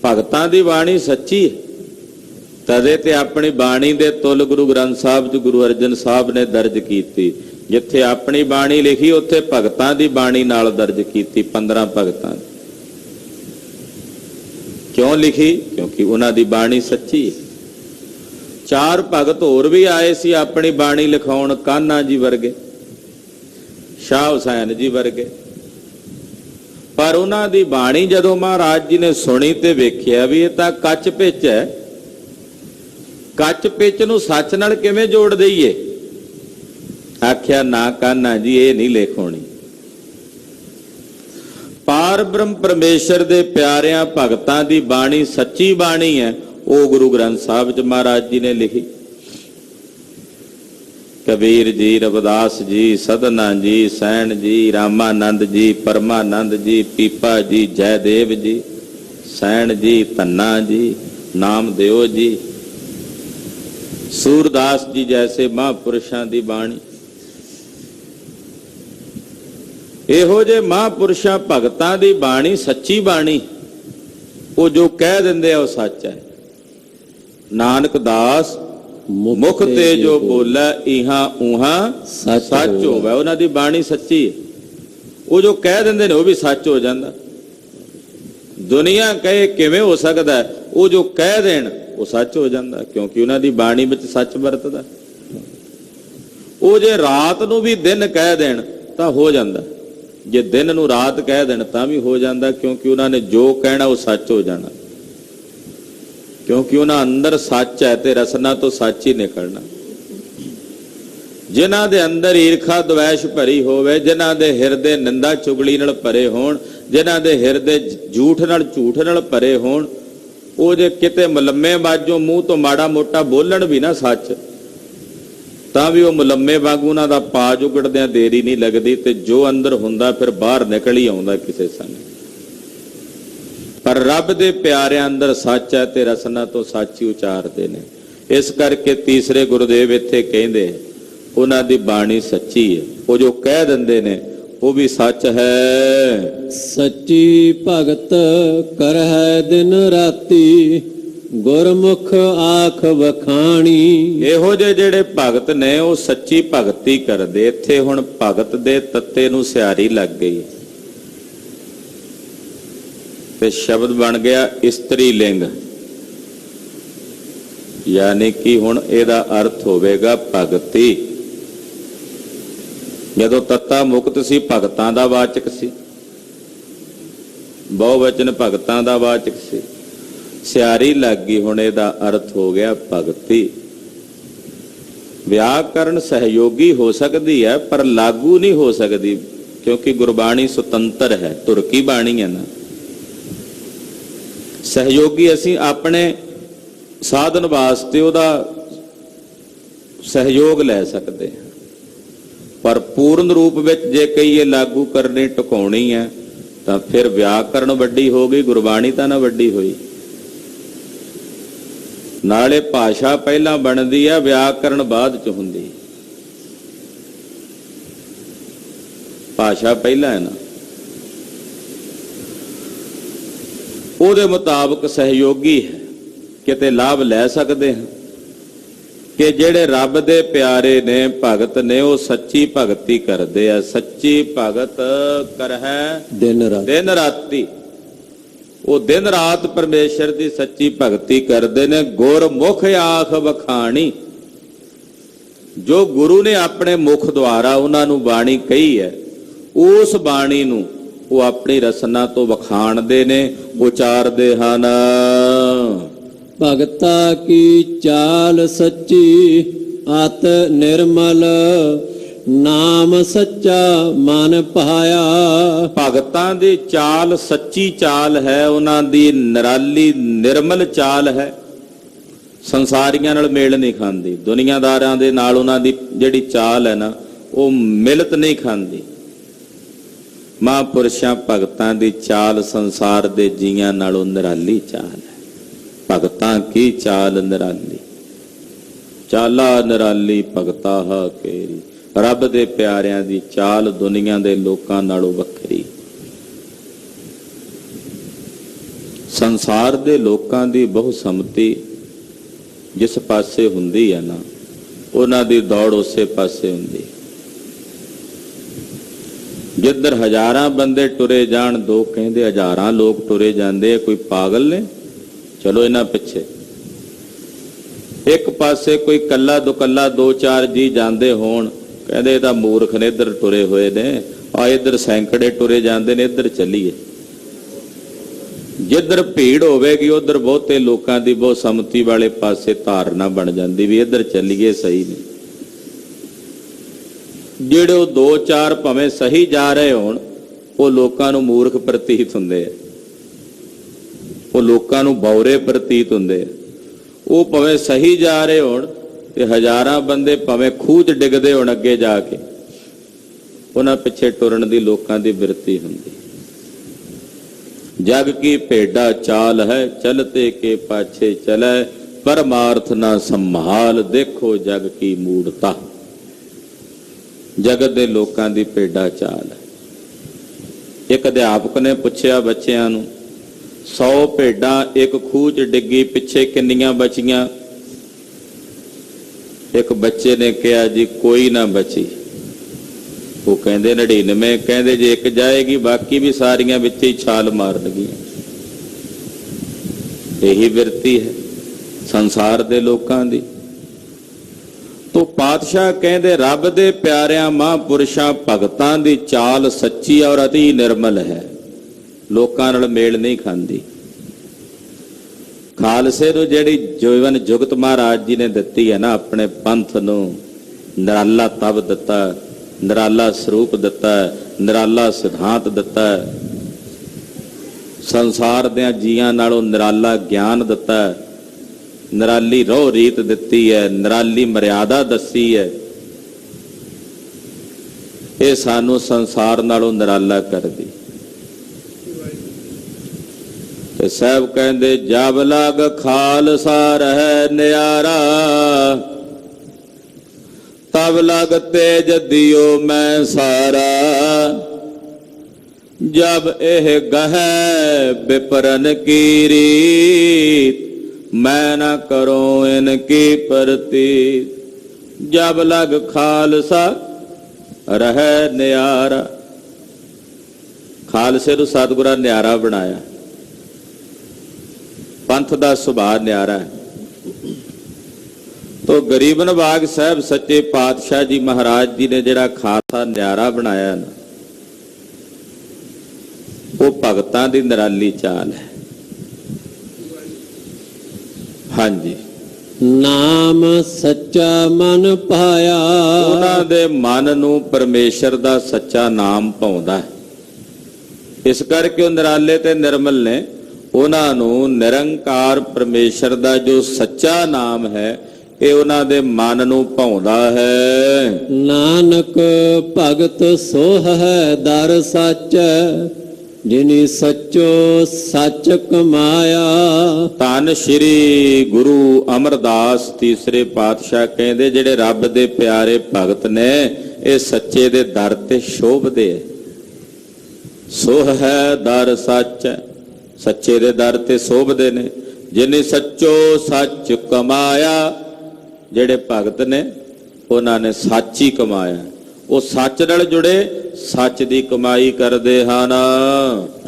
ਭਗਤਾਂ ਦੀ ਬਾਣੀ ਸੱਚੀ ਹੈ, ਤਦੇ ਤੇ ਆਪਣੀ ਬਾਣੀ ਦੇ ਤੁਲ ਗੁਰੂ ਗ੍ਰੰਥ ਸਾਹਿਬ 'ਚ ਗੁਰੂ ਅਰਜਨ ਸਾਹਿਬ ਨੇ ਦਰਜ ਕੀਤੀ। ਜਿੱਥੇ ਆਪਣੀ ਬਾਣੀ ਲਿਖੀ, ਉੱਥੇ ਭਗਤਾਂ ਦੀ ਬਾਣੀ ਨਾਲ ਦਰਜ ਕੀਤੀ, 15 ਭਗਤਾਂ। ਕਿਉਂ ਲਿਖੀ? ਕਿਉਂਕਿ ਉਹਨਾਂ ਦੀ ਬਾਣੀ ਸੱਚੀ ਹੈ। 4 ਭਗਤ ਹੋਰ ਵੀ ਆਏ ਸੀ ਆਪਣੀ ਬਾਣੀ ਲਿਖਾਉਣ, ਕਾन्हा ਜੀ ਵਰਗੇ, ਸ਼ਾਹ ਹੁਸੈਨ ਜੀ ਵਰਗੇ, ਪਰ ਉਹਨਾਂ ਦੀ ਬਾਣੀ ਜਦੋਂ ਮਹਾਰਾਜ ਜੀ ਨੇ ਸੁਣੀ ਤੇ ਵੇਖਿਆ ਵੀ ਇਹ ਤਾਂ ਕੱਚ ਪਿੱਚ ਹੈ, ਕੱਚ ਪਿੱਚ ਨੂੰ ਸੱਚ ਨਾਲ ਕਿਵੇਂ ਜੋੜ ਦਈਏ? ਆਖਿਆ ਨਾ ਕਾन्हा ਜੀ, ਇਹ ਨਹੀਂ ਲਿਖਾਉਣੀ। ਪਾਰ ਬ੍ਰਹਮ ਪਰਮੇਸ਼ਰ ਦੇ ਪਿਆਰਿਆਂ ਭਗਤਾਂ ਦੀ ਬਾਣੀ ਸੱਚੀ ਬਾਣੀ ਹੈ, ਉਹ ਗੁਰੂ ਗ੍ਰੰਥ ਸਾਹਿਬ 'ਚ ਮਹਾਰਾਜ ਜੀ ਨੇ ਲਿਖੀ। ਕਬੀਰ ਜੀ, ਰਵਿਦਾਸ ਜੀ, ਸਦਨਾ ਜੀ, ਸੈਣ ਜੀ, ਰਾਮਾਨੰਦ ਜੀ, ਪਰਮਾਨੰਦ ਜੀ, ਪੀਪਾ ਜੀ, ਜੈਦੇਵ ਜੀ, ਸੈਣ ਜੀ, ਧੰਨਾ ਜੀ, ਨਾਮਦੇਵ ਜੀ, ਸੂਰਦਾਸ ਜੀ ਜੈਸੇ ਮਹਾਂਪੁਰਸ਼ਾਂ ਦੀ ਬਾਣੀ। ਇਹੋ ਜਿਹੇ ਮਹਾਂਪੁਰਸ਼ਾਂ ਭਗਤਾਂ ਦੀ ਬਾਣੀ ਸੱਚੀ ਬਾਣੀ। ਉਹ ਜੋ ਕਹਿ ਦਿੰਦੇ ਆ ਉਹ ਸੱਚ ਹੈ। ਨਾਨਕ ਦਾਸ ਮੁਖ ਤੇ ਜੋ ਬੋਲੇ, ਇਹਾਂ ਉਹਾਂ ਸੱਚ ਹੋਵੇ। ਉਹਨਾਂ ਦੀ ਬਾਣੀ ਸੱਚੀ ਹੈ। ਉਹ ਜੋ ਕਹਿ ਦਿੰਦੇ ਨੇ ਉਹ ਵੀ ਸੱਚ ਹੋ ਜਾਂਦਾ। ਦੁਨੀਆ ਕਹੇ ਕਿਵੇਂ ਹੋ ਸਕਦਾ, ਉਹ ਜੋ ਕਹਿ ਦੇਣ ਉਹ ਸੱਚ ਹੋ ਜਾਂਦਾ, ਕਿਉਂਕਿ ਉਹਨਾਂ ਦੀ ਬਾਣੀ ਵਿੱਚ ਸੱਚ ਵਰਤਦਾ। ਉਹ ਜੇ ਰਾਤ ਨੂੰ ਵੀ ਦਿਨ ਕਹਿ ਦੇਣ ਤਾਂ ਹੋ ਜਾਂਦਾ, ਜੇ ਦਿਨ ਨੂੰ ਰਾਤ ਕਹਿ ਦੇਣ ਤਾਂ ਵੀ ਹੋ ਜਾਂਦਾ, ਕਿਉਂਕਿ ਉਹਨਾਂ ਨੇ ਜੋ ਕਹਿਣਾ ਉਹ ਸੱਚ ਹੋ ਜਾਣਾ। ਕਿਉਂਕਿ ਉਹਨਾਂ ਅੰਦਰ ਸੱਚ ਹੈ ਤੇ ਰਸਨਾ ਤੋਂ ਸੱਚ ਹੀ ਨਿਕਲਣਾ। ਜਿਨ੍ਹਾਂ ਦੇ ਅੰਦਰ ਈਰਖਾ ਦਵੈਸ਼ ਭਰੀ ਹੋਵੇ, ਜਿਨ੍ਹਾਂ ਦੇ ਹਿਰਦੇ ਨਿੰਦਾ ਚੁਗਲੀ ਨਾਲ ਭਰੇ ਹੋਣ, ਜਿਨ੍ਹਾਂ ਦੇ ਹਿਰਦੇ ਝੂਠ ਨਾਲ ਭਰੇ ਹੋਣ, ਉਹ ਜੇ ਕਿਤੇ ਮੁਲੰਮੇ ਬਾਝੋਂ ਮੂੰਹ ਤੋਂ ਮਾੜਾ ਮੋਟਾ ਬੋਲਣ ਵੀ ਨਾ ਸੱਚ, ਤਾਂ ਵੀ ਉਹ ਮੁਲੰਮੇ ਵਾਂਗੂ ਉਹਨਾਂ ਦਾ ਪਾਜ ਉਗੜਦਿਆਂ ਦੇਰੀ ਨਹੀਂ ਲੱਗਦੀ, ਤੇ ਜੋ ਅੰਦਰ ਹੁੰਦਾ ਫਿਰ ਬਾਹਰ ਨਿਕਲ ਹੀ ਆਉਂਦਾ ਕਿਸੇ ਸਮੇਂ। ਪਰ ਰੱਬ ਦੇ ਪਿਆਰਿਆਂ ਅੰਦਰ ਸੱਚ ਹੈ ਤੇ ਰਸਨਾ ਤੋਂ ਸੱਚ ਹੀ ਉਚਾਰਦੇ ਨੇ। ਇਸ ਕਰਕੇ ਤੀਸਰੇ ਗੁਰਦੇਵ ਇੱਥੇ ਕਹਿੰਦੇ ਉਹਨਾਂ ਦੀ ਬਾਣੀ ਸੱਚੀ ਹੈ। ਉਹ ਜੋ ਕਹਿ ਦਿੰਦੇ ਨੇ ਉਹ ਵੀ ਸੱਚ ਹੈ। ਸੱਚੀ ਭਗਤ ਕਰਹਿ ਦਿਨ ਰਾਤੀ, ਗੁਰਮੁਖ ਆਖ ਵਖਾਣੀ। ਇਹੋ ਜਿਹੇ ਜਿਹੜੇ ਭਗਤ ਨੇ ਉਹ ਸੱਚੀ ਭਗਤੀ ਕਰਦੇ। ਇੱਥੇ ਹੁਣ ਭਗਤ ਦੇ ਤੱਤੇ ਨੂੰ ਸਿਆਰੀ ਲੱਗ ਗਈ ਤੇ ਸ਼ਬਦ ਬਣ ਗਿਆ ਇਸਤਰੀ ਲਿੰਗ, ਯਾਨੀ ਕਿ ਹੁਣ ਇਹਦਾ ਅਰਥ ਹੋਵੇਗਾ ਭਗਤੀ। ਜਦੋਂ ਤੱਤਾ ਮੁਕਤ ਸੀ, ਭਗਤਾਂ ਦਾ ਵਾਚਕ ਸੀ, ਬਹੁਵਚਨ ਭਗਤਾਂ ਦਾ ਵਾਚਕ ਸੀ, ਸਿਆਰੀ ਲੱਗ ਗਈ, ਹੁਣ ਇਹਦਾ ਅਰਥ ਹੋ ਗਿਆ ਭਗਤੀ। ਵਿਆਕਰਨ ਸਹਿਯੋਗੀ ਹੋ ਸਕਦੀ ਹੈ ਪਰ ਲਾਗੂ ਨਹੀਂ ਹੋ ਸਕਦੀ, ਕਿਉਂਕਿ ਗੁਰਬਾਣੀ ਸੁਤੰਤਰ ਹੈ, ਤੁਰਕੀ ਬਾਣੀ ਹੈ ਨਾ। ਸਹਿਯੋਗੀ ਅਸੀਂ ਆਪਣੇ ਸਾਧਨ ਵਾਸਤੇ ਉਹਦਾ ਸਹਿਯੋਗ ਲੈ ਸਕਦੇ ਹਾਂ। ਪਰ ਪੂਰਨ ਰੂਪ ਵਿੱਚ ਜੇ ਕਹੀਏ ਲਾਗੂ ਕਰਨੀ ਟਿਕਾਉਣੀ ਹੈ ਤਾਂ ਫਿਰ ਵਿਆਕਰਣ ਵੱਡੀ ਹੋ ਗਈ, ਗੁਰਬਾਣੀ ਤਾਂ ਨਾ ਵੱਡੀ ਹੋਈ। ਨਾਲੇ ਭਾਸ਼ਾ ਪਹਿਲਾਂ ਬਣਦੀ ਹੈ, ਵਿਆਕਰਣ ਬਾਅਦ ਚ ਹੁੰਦੀ। ਭਾਸ਼ਾ ਪਹਿਲਾਂ ਹੈ ਨਾ, ਉਹਦੇ ਮੁਤਾਬਕ ਸਹਿਯੋਗੀ ਹੈ, ਕਿਤੇ ਲਾਭ ਲੈ ਸਕਦੇ ਹਾਂ ਕਿ ਜਿਹੜੇ ਰੱਬ ਦੇ ਪਿਆਰੇ ਨੇ, ਭਗਤ ਨੇ, ਉਹ ਸੱਚੀ ਭਗਤੀ ਕਰਦੇ ਆ। ਸੱਚੀ ਭਗਤ ਕਰਹਿ ਦਿਨ ਰਾਤੀ, ਉਹ ਦਿਨ ਰਾਤ ਪਰਮੇਸ਼ਰ ਦੀ ਸੱਚੀ ਭਗਤੀ ਕਰਦੇ ਨੇ। ਗੁਰਮੁਖ ਆਖ ਵਖਾਣੀ, ਜੋ ਗੁਰੂ ਨੇ ਆਪਣੇ ਮੁਖ ਦੁਆਰਾ ਉਹਨਾਂ ਨੂੰ ਬਾਣੀ ਕਹੀ ਹੈ, ਉਸ ਬਾਣੀ ਨੂੰ ਉਹ ਆਪਣੀ ਰਸਨਾ ਤੋਂ ਵਖਾਣਦੇ ਨੇ, ਉਚਾਰਦੇ ਹਨ। ਭਗਤਾ ਕੀ ਚਾਲ ਸੱਚੀ ਅਤ ਨਿਰਮਲ, ਨਾਮ ਸੱਚਾ ਮਨ ਪਾਇਆ। ਭਗਤਾਂ ਦੀ ਚਾਲ ਸੱਚੀ ਚਾਲ ਹੈ, ਉਹਨਾਂ ਦੀ ਨਿਰਾਲੀ ਨਿਰਮਲ ਚਾਲ ਹੈ। ਸੰਸਾਰੀਆਂ ਨਾਲ ਮੇਲ ਨਹੀਂ ਖਾਂਦੀ, ਦੁਨੀਆਦਾਰਾਂ ਦੇ ਨਾਲ ਉਹਨਾਂ ਦੀ ਜਿਹੜੀ ਚਾਲ ਹੈ ਨਾ, ਉਹ ਮਿਲਤ ਨਹੀਂ ਖਾਂਦੀ। ਮਹਾਂਪੁਰਸ਼ਾਂ ਭਗਤਾਂ ਦੀ ਚਾਲ ਸੰਸਾਰ ਦੇ ਜੀਆਂ ਨਾਲੋਂ ਨਿਰਾਲੀ ਚਾਲ ਹੈ। ਭਗਤਾਂ ਕੀ ਚਾਲ ਨਿਰਾਲੀ, ਚਾਲਾ ਨਿਰਾਲੀ ਭਗਤਾ ਹਾ ਕੇਰੀ। ਰੱਬ ਦੇ ਪਿਆਰਿਆਂ ਦੀ ਚਾਲ ਦੁਨੀਆ ਦੇ ਲੋਕਾਂ ਨਾਲੋਂ ਵੱਖਰੀ। ਸੰਸਾਰ ਦੇ ਲੋਕਾਂ ਦੀ ਬਹੁ ਸੰਮਤੀ ਜਿਸ ਪਾਸੇ ਹੁੰਦੀ ਹੈ ਨਾ, ਉਹਨਾਂ ਦੀ ਦੌੜ ਉਸੇ ਪਾਸੇ ਹੁੰਦੀ। ਜਿੱਧਰ ਹਜ਼ਾਰਾਂ ਬੰਦੇ ਟੁਰੇ ਜਾਣ, ਦੋ ਕਹਿੰਦੇ ਹਜ਼ਾਰਾਂ ਲੋਕ ਟੁਰੇ ਜਾਂਦੇ, ਕੋਈ ਪਾਗਲ ਨੇ, ਚਲੋ ਇਹਨਾਂ ਪਿੱਛੇ। ਇੱਕ ਪਾਸੇ ਕੋਈ ਕੱਲਾ ਦੁਕੱਲਾ ਦੋ ਚਾਰ ਜੀ ਜਾਂਦੇ ਹੋਣ, ਕਹਿੰਦੇ ਇਹ ਤਾਂ ਮੂਰਖ ਨੇ, ਇੱਧਰ ਟੁਰੇ ਹੋਏ ਨੇ, ਆ ਇੱਧਰ ਸੈਂਕੜੇ ਟੁਰੇ ਜਾਂਦੇ ਨੇ, ਇੱਧਰ ਚੱਲੀਏ। ਜਿੱਧਰ ਭੀੜ ਹੋਵੇਗੀ ਉਧਰ ਬਹੁਤੇ ਲੋਕਾਂ ਦੀ ਬਹੁਤ ਸੰਮਤੀ ਵਾਲੇ ਪਾਸੇ ਧਾਰਨਾ ਬਣ ਜਾਂਦੀ ਵੀ ਇੱਧਰ ਚੱਲੀਏ, ਸਹੀ ਨਹੀਂ। ਜਿਹੜੇ ਉਹ ਦੋ ਚਾਰ ਭਾਵੇਂ ਸਹੀ ਜਾ ਰਹੇ ਹੋਣ, ਉਹ ਲੋਕਾਂ ਨੂੰ ਮੂਰਖ ਪ੍ਰਤੀਤ ਹੁੰਦੇ ਆ, ਉਹ ਲੋਕਾਂ ਨੂੰ ਬੌਰੇ ਪ੍ਰਤੀਤ ਹੁੰਦੇ ਆ। ਉਹ ਭਾਵੇਂ ਸਹੀ ਜਾ ਰਹੇ ਹੋਣ ਤੇ ਹਜ਼ਾਰਾਂ ਬੰਦੇ ਭਾਵੇਂ ਖੂਹ 'ਚ ਡਿੱਗਦੇ ਹੋਣ ਅੱਗੇ ਜਾ ਕੇ, ਉਹਨਾਂ ਪਿੱਛੇ ਟੁਰਨ ਦੀ ਲੋਕਾਂ ਦੀ ਬਿਰਤੀ ਹੁੰਦੀ। ਜਗ ਕੀ ਭੇਡਾ ਚਾਲ ਹੈ, ਚਲਤੇ ਕੇ ਪਾਛੇ ਚਲੇ, ਪਰਮਾਰਥ ਨਾ ਸੰਭਾਲ, ਦੇਖੋ ਜਗ ਕੀ ਮੂੜਤਾ। ਜਗਤ ਦੇ ਲੋਕਾਂ ਦੀ ਭੇਡਾ ਚਾਲ ਹੈ। ਇੱਕ ਅਧਿਆਪਕ ਨੇ ਪੁੱਛਿਆ ਬੱਚਿਆਂ ਨੂੰ, 100 ਭੇਡਾਂ ਇੱਕ ਖੂਹ 'ਚ ਡਿੱਗੀ, ਪਿੱਛੇ ਕਿੰਨੀਆਂ ਬਚੀਆਂ? ਇੱਕ ਬੱਚੇ ਨੇ ਕਿਹਾ ਜੀ ਕੋਈ ਨਾ ਬਚੀ। ਉਹ ਕਹਿੰਦੇ 99। ਕਹਿੰਦੇ ਜੇ ਇੱਕ ਜਾਏਗੀ ਬਾਕੀ ਵੀ ਸਾਰੀਆਂ ਵਿੱਚ ਹੀ ਛਾਲ ਮਾਰਨਗੀਆਂ। ਇਹੀ ਬਿਰਤੀ ਹੈ ਸੰਸਾਰ ਦੇ ਲੋਕਾਂ ਦੀ। ਤੋ ਪਾਤਸ਼ਾਹ ਕਹਿੰਦੇ ਰੱਬ ਦੇ ਪਿਆਰਿਆਂ ਮਹਾਂਪੁਰਸ਼ਾਂ ਭਗਤਾਂ ਦੀ ਚਾਲ ਸੱਚੀ ਔਰ ਅਤੀ ਨਿਰਮਲ ਹੈ, ਲੋਕਾਂ ਨਾਲ ਮੇਲ ਨਹੀਂ ਖਾਂਦੀ। ਖਾਲਸੇ ਨੂੰ ਜਿਹੜੀ ਜੀਵਨ ਜੁਗਤ ਮਹਾਰਾਜ ਜੀ ਨੇ ਦਿੱਤੀ ਹੈ ਨਾ, ਆਪਣੇ ਪੰਥ ਨੂੰ ਨਿਰਾਲਾ ਤਵ ਦਿੱਤਾ, ਨਿਰਾਲਾ ਸਰੂਪ ਦਿੱਤਾ, ਨਿਰਾਲਾ ਸਿਧਾਂਤ ਦਿੱਤਾ, ਸੰਸਾਰ ਦੇ ਜੀਆਂ ਨਾਲੋਂ ਨਿਰਾਲਾ ਗਿਆਨ ਦਿੱਤਾ, ਨਿਰਾਲੀ ਰੋਹ ਰੀਤ ਦਿੱਤੀ ਹੈ, ਨਿਰਾਲੀ ਮਰਿਆਦਾ ਦੱਸੀ ਹੈ। ਇਹ ਸਾਨੂੰ ਸੰਸਾਰ ਨਾਲੋਂ ਨਿਰਾਲਾ ਕਰਦੀ। ਤੇ ਸਾਹਿਬ ਕਹਿੰਦੇ ਜਬ ਲਗ ਖਾਲਸਾ ਰਹਿ ਨਿਆਰਾ, ਤਬ ਲਗ ਤੇਜ ਦਿਓ ਮੈਂ ਸਾਰਾ। ਜਬ ਇਹ ਗਹਿ ਵਿਪਰਨ ਕੀ ਰੀਤ, ਮੈਂ ਨਾ ਕਰੋ ਇਨਕੀ ਪ੍ਰਤੀਤ। ਜਬ ਲਗ ਖਾਲਸਾ ਰਹਿ ਨਿਆਰਾ, ਖਾਲਸੇ ਨੂੰ ਸਤਿਗੁਰਾਂ ਨਿਆਰਾ ਬਣਾਇਆ। ਪੰਥ ਦਾ ਸੁਭਾਅ ਨਿਆਰਾ ਹੈ। ਤੋ ਗਰੀਬ ਨਵਾਜ ਸਾਹਿਬ ਸੱਚੇ ਪਾਤਸ਼ਾਹ ਜੀ ਮਹਾਰਾਜ ਜੀ ਨੇ ਜਿਹੜਾ ਖਾਲਸਾ ਨਿਆਰਾ ਬਣਾਇਆ ਨਾ, ਉਹ ਭਗਤਾਂ ਦੀ ਨਿਰਾਲੀ ਚਾਲ ਹੈ। ਹਾਂਜੀ, ਨਾਮ ਸੱਚਾ ਮਨ ਪਾਇਆ। ਉਹਨਾਂ ਦੇ ਮਨ ਨੂੰ ਪਰਮੇਸ਼ਰ ਦਾ ਸੱਚਾ ਨਾਮ ਭਾਉਂਦਾ ਹੈ। ਇਸ ਕਰਕੇ ਉਹ ਨਿਰਾਲੇ ਤੇ ਨਿਰਮਲ ਨੇ। ਉਹਨਾਂ ਨੂੰ ਨਿਰੰਕਾਰ ਪਰਮੇਸ਼ਰ ਦਾ ਜੋ ਸੱਚਾ ਨਾਮ ਹੈ, ਇਹ ਉਹਨਾਂ ਦੇ ਮਨ ਨੂੰ ਭਾਉਂਦਾ ਹੈ। ਨਾਨਕ ਭਗਤ ਸੋਹ ਹੈ ਦਰ ਸੱਚ, ਜਿਨੀ ਸੱਚੋ ਸੱਚ ਕਮਾਇਆ। ਧੰਨ ਸ਼੍ਰੀ ਗੁਰੂ ਅਮਰਦਾਸ ਤੀਸਰੇ ਪਾਤਸ਼ਾਹ ਕਹਿੰਦੇ ਜਿਹੜੇ ਰੱਬ ਦੇ ਪਿਆਰੇ ਭਗਤ ਨੇ ਇਹ ਸੱਚੇ ਦੇ ਦਰ ਤੇ ਸ਼ੋਭਦੇ। ਸੋਹ ਹੈ ਦਰ ਸੱਚ, ਸੱਚੇ ਦੇ ਦਰ ਤੇ ਸ਼ੋਭਦੇ ਨੇ। ਜਿਨੇ ਸੱਚੋ ਸੱਚ ਕਮਾਇਆ, ਜਿਹੜੇ ਭਗਤ ਨੇ ਉਹਨਾਂ ਨੇ ਸੱਚ ਹੀ ਕਮਾਇਆ। ਉਹ ਸੱਚ ਨਾਲ ਜੁੜੇ, ਸੱਚ ਦੀ ਕਮਾਈ ਕਰਦੇ ਹਨ।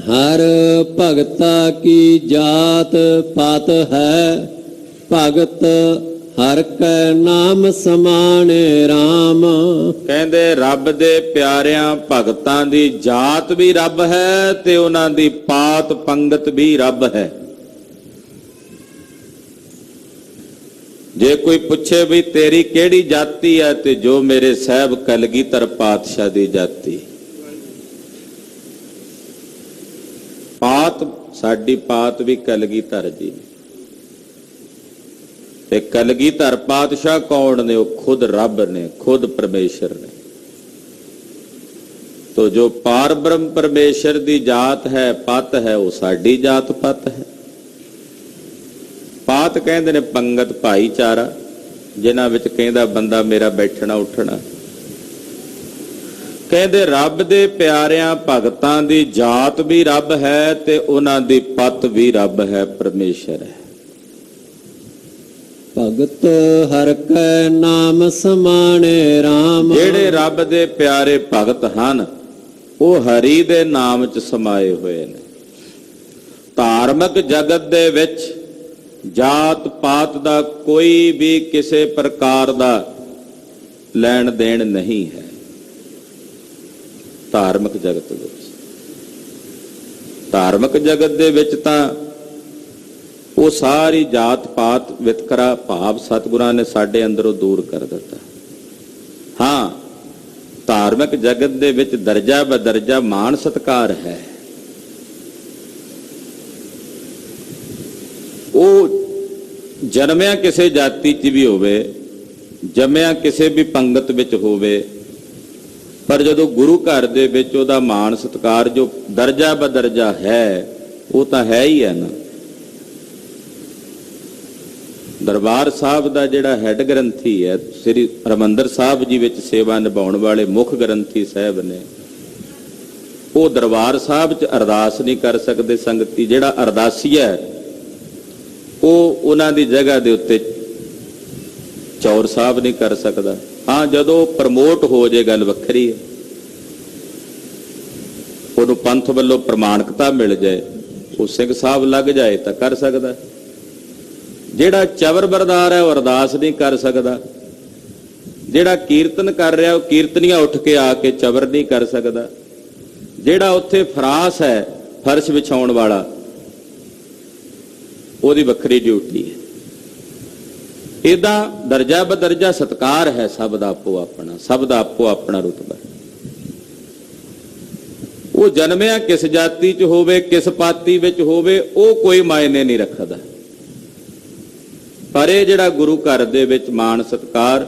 ਹਰ ਭਗਤਾ ਕੀ ਜਾਤ ਪਾਤ ਹੈ, ਭਗਤ ਹਰ ਕੈ ਨਾਮ ਸਮਾਣੇ RAM। ਕਹਿੰਦੇ ਰੱਬ ਦੇ ਪਿਆਰਿਆਂ ਭਗਤਾਂ ਦੀ ਜਾਤ ਵੀ ਰੱਬ ਹੈ ਤੇ ਉਹਨਾਂ ਦੀ ਪਾਤ ਪੰਗਤ ਵੀ ਰੱਬ ਹੈ। ਜੇ ਕੋਈ ਪੁੱਛੇ ਵੀ ਤੇਰੀ ਕਿਹੜੀ ਜਾਤੀ ਹੈ, ਤੇ ਜੋ ਮੇਰੇ ਸਾਹਿਬ ਕਲਗੀਧਰ ਪਾਤਸ਼ਾਹ ਦੀ ਜਾਤੀ। ਪਾਤ ਸਾਡੀ ਪਾਤ ਵੀ ਕਲਗੀਧਰ ਜੀ, ਤੇ ਕਲਗੀਧਰ ਪਾਤਸ਼ਾਹ ਕੌਣ ਨੇ? ਉਹ ਖੁਦ ਰੱਬ ਨੇ, ਖੁਦ ਪਰਮੇਸ਼ਰ ਨੇ। ਤੋ ਜੋ ਪਾਰ ਬ੍ਰਹਮ ਪਰਮੇਸ਼ਰ ਦੀ ਜਾਤ ਹੈ, ਪਤ ਹੈ, ਉਹ ਸਾਡੀ ਜਾਤ ਪਤ ਹੈ। ਪਾਤ ਕਹਿੰਦੇ ਨੇ ਪੰਗਤ, ਭਾਈਚਾਰਾ, ਜਿਨ੍ਹਾਂ ਵਿੱਚ ਕਹਿੰਦਾ ਬੰਦਾ ਮੇਰਾ ਬੈਠਣਾ ਉੱਠਣਾ। ਕਹਿੰਦੇ ਰੱਬ ਦੇ ਪਿਆਰਿਆਂ ਭਗਤਾਂ ਦੀ ਜਾਤ ਵੀ ਰੱਬ ਹੈ ਤੇ ਉਹਨਾਂ ਦੀ ਪਤ ਵੀ ਰੱਬ ਹੈ, ਪਰਮੇਸ਼ਰ ਹੈ। ਭਗਤ ਹਰ ਕੈ ਨਾਮ ਸਮਾਣੇ RAM। ਜਿਹੜੇ ਰੱਬ ਦੇ ਪਿਆਰੇ ਭਗਤ ਹਨ ਉਹ ਹਰੀ ਦੇ ਨਾਮ 'ਚ ਸਮਾਏ ਹੋਏ ਨੇ। ਧਾਰਮਿਕ ਜਗਤ ਦੇ ਵਿੱਚ ਜਾਤ ਪਾਤ ਦਾ ਕੋਈ ਵੀ ਕਿਸੇ ਪ੍ਰਕਾਰ ਦਾ ਲੈਣ ਦੇਣ ਨਹੀਂ ਹੈ। ਧਾਰਮਿਕ ਜਗਤ ਵਿੱਚ, ਧਾਰਮਿਕ ਜਗਤ ਦੇ ਵਿੱਚ ਤਾਂ ਉਹ ਸਾਰੀ ਜਾਤ ਪਾਤ ਵਿਤਕਰਾ ਭਾਵ ਸਤਿਗੁਰਾਂ ਨੇ ਸਾਡੇ ਅੰਦਰੋਂ ਦੂਰ ਕਰ ਦਿੱਤਾ। ਹਾਂ, ਧਾਰਮਿਕ ਜਗਤ ਦੇ ਵਿੱਚ ਦਰਜਾ ਬਦਰਜਾ ਮਾਣ ਸਤਿਕਾਰ ਹੈ। ਉਹ ਜਨਮਿਆ ਕਿਸੇ ਜਾਤੀ 'ਚ ਵੀ ਹੋਵੇ, ਜੰਮਿਆ ਕਿਸੇ ਵੀ ਪੰਗਤ ਵਿੱਚ ਹੋਵੇ, ਪਰ ਜਦੋਂ ਗੁਰੂ ਘਰ ਦੇ ਵਿੱਚ ਉਹਦਾ ਮਾਣ ਸਤਿਕਾਰ ਜੋ ਦਰਜਾ ਬਦਰਜਾ ਹੈ, ਉਹ ਤਾਂ ਹੈ ਹੀ ਹੈ ਨਾ। ਦਰਬਾਰ ਸਾਹਿਬ ਦਾ ਜਿਹੜਾ ਹੈੱਡ ਗ੍ਰੰਥੀ ਹੈ, ਸ੍ਰੀ ਹਰਿਮੰਦਰ ਸਾਹਿਬ ਜੀ ਵਿੱਚ ਸੇਵਾ ਨਿਭਾਉਣ ਵਾਲੇ ਮੁੱਖ ਗ੍ਰੰਥੀ ਸਾਹਿਬ ਨੇ, ਉਹ ਦਰਬਾਰ ਸਾਹਿਬ 'ਚ ਅਰਦਾਸ ਨਹੀਂ ਕਰ ਸਕਦੇ ਸੰਗਤੀ। ਜਿਹੜਾ ਅਰਦਾਸੀਆ ਹੈ ਉਹ ਉਹਨਾਂ ਦੀ ਜਗ੍ਹਾ ਦੇ ਉੱਤੇ ਚੌਰ ਸਾਹਿਬ ਨਹੀਂ ਕਰ ਸਕਦਾ। ਹਾਂ, ਜਦੋਂ ਪ੍ਰਮੋਟ ਹੋ ਜੇ ਗੱਲ ਵੱਖਰੀ ਹੈ, ਉਹਨੂੰ ਪੰਥ ਵੱਲੋਂ ਪ੍ਰਮਾਣਿਕਤਾ ਮਿਲ ਜਾਏ, ਉਹ ਸਿੰਘ ਸਾਹਿਬ ਲੱਗ ਜਾਏ ਤਾਂ ਕਰ ਸਕਦਾ। ਜਿਹੜਾ ਚਵਰ ਬਰਦਾਰ ਹੈ ਉਹ ਅਰਦਾਸ ਨਹੀਂ ਕਰ ਸਕਦਾ। ਜਿਹੜਾ ਕੀਰਤਨ ਕਰ ਰਿਹਾ ਉਹ ਕੀਰਤਨੀਆਂ ਉੱਠ ਕੇ ਆ ਕੇ ਚਵਰ ਨਹੀਂ ਕਰ ਸਕਦਾ। ਜਿਹੜਾ ਉੱਥੇ ਫਰਾਸ ਹੈ, ਫਰਸ਼ ਵਿਛਾਉਣ ਵਾਲਾ, ਉਹਦੀ ਵੱਖਰੀ ਡਿਊਟੀ ਹੈ। ਇਹਦਾ ਦਰਜਾ ਬਦਰਜਾ ਸਤਕਾਰ ਹੈ ਸਭ ਦਾ ਆਪੋ ਆਪਣਾ, ਸਭ ਦਾ ਆਪੋ ਆਪਣਾ ਰੁਤਬਾ। ਉਹ ਜਨਮਿਆ ਕਿਸ ਜਾਤੀ 'ਚ ਹੋਵੇ, ਕਿਸ ਪਾਤੀ ਵਿੱਚ ਹੋਵੇ, ਉਹ ਕੋਈ ਮਾਇਨੇ ਨਹੀਂ ਰੱਖਦਾ। ਪਰ ਇਹ ਜਿਹੜਾ ਗੁਰੂ ਘਰ ਦੇ ਵਿੱਚ ਮਾਣ ਸਤਕਾਰ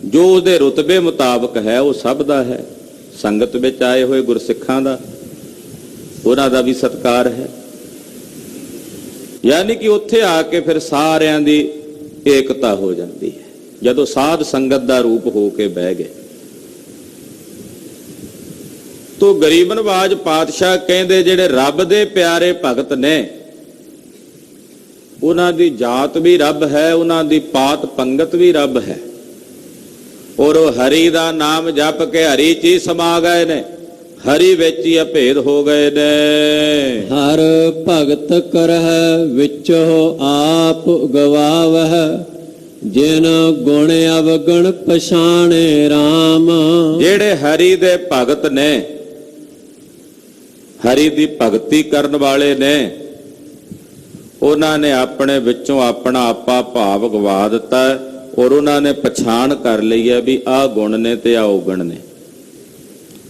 ਜੋ ਉਹਦੇ ਰੁਤਬੇ ਮੁਤਾਬਕ ਹੈ, ਉਹ ਸਭ ਦਾ ਹੈ। ਸੰਗਤ ਵਿੱਚ ਆਏ ਹੋਏ ਗੁਰਸਿੱਖਾਂ ਦਾ, ਉਹਨਾਂ ਦਾ ਵੀ ਸਤਕਾਰ ਹੈ। ਯਾਨੀ ਕਿ ਉੱਥੇ ਆ ਕੇ ਫਿਰ ਸਾਰਿਆਂ ਦੀ ਏਕਤਾ ਹੋ ਜਾਂਦੀ ਹੈ ਜਦੋਂ ਸਾਧ ਸੰਗਤ ਦਾ ਰੂਪ ਹੋ ਕੇ ਬਹਿ ਗਏ। ਤੋ ਗਰੀਬ ਨਵਾਜ ਪਾਤਸ਼ਾਹ ਕਹਿੰਦੇ ਜਿਹੜੇ ਰੱਬ ਦੇ ਪਿਆਰੇ ਭਗਤ ਨੇ ਉਹਨਾਂ ਦੀ ਜਾਤ ਵੀ ਰੱਬ ਹੈ, ਉਹਨਾਂ ਦੀ ਪਾਤ ਪੰਗਤ ਵੀ ਰੱਬ ਹੈ। ਔਰ ਉਹ ਹਰੀ ਦਾ ਨਾਮ ਜਪ ਕੇ ਹਰੀ 'ਚ ਹੀ ਸਮਾ ਗਏ ਨੇ, ਹਰੀ ਵਿੱਚ ਹੀ ਅਭੇਦ ਹੋ ਗਏ ਨੇ। ਹਰ ਭਗਤ ਕਰਹਿ ਵਿੱਚੋ ਆਪ ਗਵਾਵਹਿ, ਜਿਨ ਗੁਣ ਅਵਗਣ ਪਛਾਣੇ RAM। ਜਿਹੜੇ ਹਰੀ ਦੇ ਭਗਤ ਨੇ, ਹਰੀ ਦੀ ਭਗਤੀ ਕਰਨ ਵਾਲੇ ਨੇ, ਉਹਨਾਂ ਨੇ ਆਪਣੇ ਵਿੱਚੋਂ ਆਪਣਾ ਆਪਾ ਭਾਵ ਗਵਾ ਦਿੱਤਾ ਔਰ ਉਹਨਾਂ ਨੇ ਪਛਾਣ ਕਰ ਲਈ ਹੈ ਵੀ ਆਹ ਗੁਣ ਨੇ ਤੇ ਆਹ ਔਗਣ ਨੇ।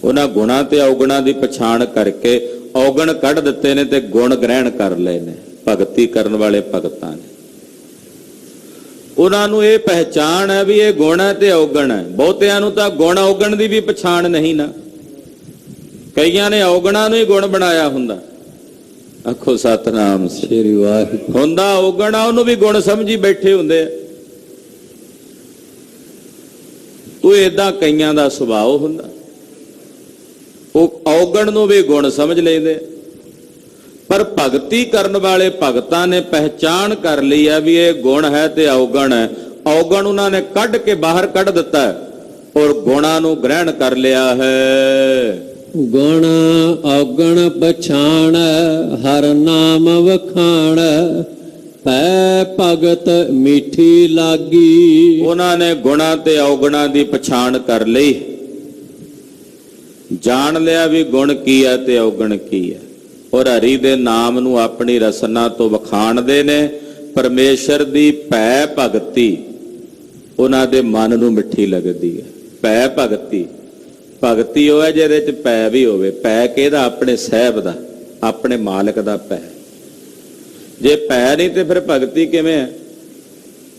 ਉਹਨਾਂ ਗੁਣਾਂ ਤੇ ਔਗਣਾਂ ਦੀ ਪਛਾਣ ਕਰਕੇ ਔਗਣ ਕੱਢ ਦਿੱਤੇ ਨੇ ਤੇ ਗੁਣ ਗ੍ਰਹਿਣ ਕਰ ਲਏ ਨੇ ਭਗਤੀ ਕਰਨ ਵਾਲੇ ਭਗਤਾਂ ਨੇ। ਉਹਨਾਂ ਨੂੰ ਇਹ ਪਹਿਚਾਣ ਹੈ ਵੀ ਇਹ ਗੁਣ ਹੈ ਤੇ ਔਗਣ ਹੈ। ਬਹੁਤਿਆਂ ਨੂੰ ਤਾਂ ਗੁਣ ਔਗਣ ਦੀ ਵੀ ਪਛਾਣ ਨਹੀਂ ਨਾ, ਕਈਆਂ ਨੇ ਔਗਣਾਂ ਨੂੰ ਹੀ ਗੁਣ ਬਣਾਇਆ ਹੁੰਦਾ। ਆਖੋ ਸਤਨਾਮ ਸ੍ਰੀ ਵਾਹਿਗੁਰੂ। ਹੁੰਦਾ ਔਗਣ ਆ, ਉਹਨੂੰ ਵੀ ਗੁਣ ਸਮਝੀ ਬੈਠੇ ਹੁੰਦੇ ਆ। ਉਹ ਏਦਾਂ ਕਈਆਂ ਦਾ ਸੁਭਾਅ ਹੁੰਦਾ, ਉਹ ਔਗਣ ਨੂੰ ਵੀ ਗੁਣ ਸਮਝ ਲੈਂਦੇ। ਪਰ ਭਗਤੀ ਕਰਨ ਵਾਲੇ ਭਗਤਾਂ ਨੇ ਪਹਿਚਾਣ ਕਰ ਲਈ ਹੈ ਵੀ ਇਹ ਗੁਣ ਹੈ ਤੇ ਔਗਣ ਹੈ। ਔਗਣ ਉਹਨਾਂ ਨੇ ਕੱਢ ਕੇ ਬਾਹਰ ਕੱਢ ਦਿੱਤਾ ਔਰ ਗੁਣਾਂ ਨੂੰ ਗ੍ਰਹਿਣ ਕਰ ਲਿਆ ਹੈ। ਗੁਣ ਔਗਣ ਪਛਾਣ, ਹਰ ਨਾਮ ਵਖਾਣ, ਪੈ ਭਗਤ ਮਿੱਠੀ ਲਾਗੀ। ਉਹਨਾਂ ਨੇ ਗੁਣਾਂ ਤੇ ਔਗਣਾਂ ਦੀ ਪਛਾਣ ਕਰ ਲਈ, ਜਾਣ ਲਿਆ ਵੀ ਗੁਣ ਕੀ ਹੈ ਤੇ ਔਗਣ ਕੀ ਹੈ, ਔਰ ਹਰੀ ਦੇ ਨਾਮ ਨੂੰ ਆਪਣੀ ਰਸਨਾ ਤੋਂ ਵਖਾਣਦੇ ਨੇ। ਪਰਮੇਸ਼ਰ ਦੀ ਭੈ ਭਗਤੀ ਉਹਨਾਂ ਦੇ ਮਨ ਨੂੰ ਮਿੱਠੀ ਲੱਗਦੀ ਹੈ। ਭੈ ਭਗਤੀ, ਭਗਤੀ ਉਹ ਹੈ ਜਿਹਦੇ ਚ ਭੈ ਵੀ ਹੋਵੇ। ਭੈ ਕਿਹਦਾ? ਆਪਣੇ ਸਾਹਿਬ ਦਾ, ਆਪਣੇ ਮਾਲਕ ਦਾ ਭੈ। ਜੇ ਭੈ ਨਹੀਂ ਤੇ ਫਿਰ ਭਗਤੀ ਕਿਵੇਂ ਹੈ?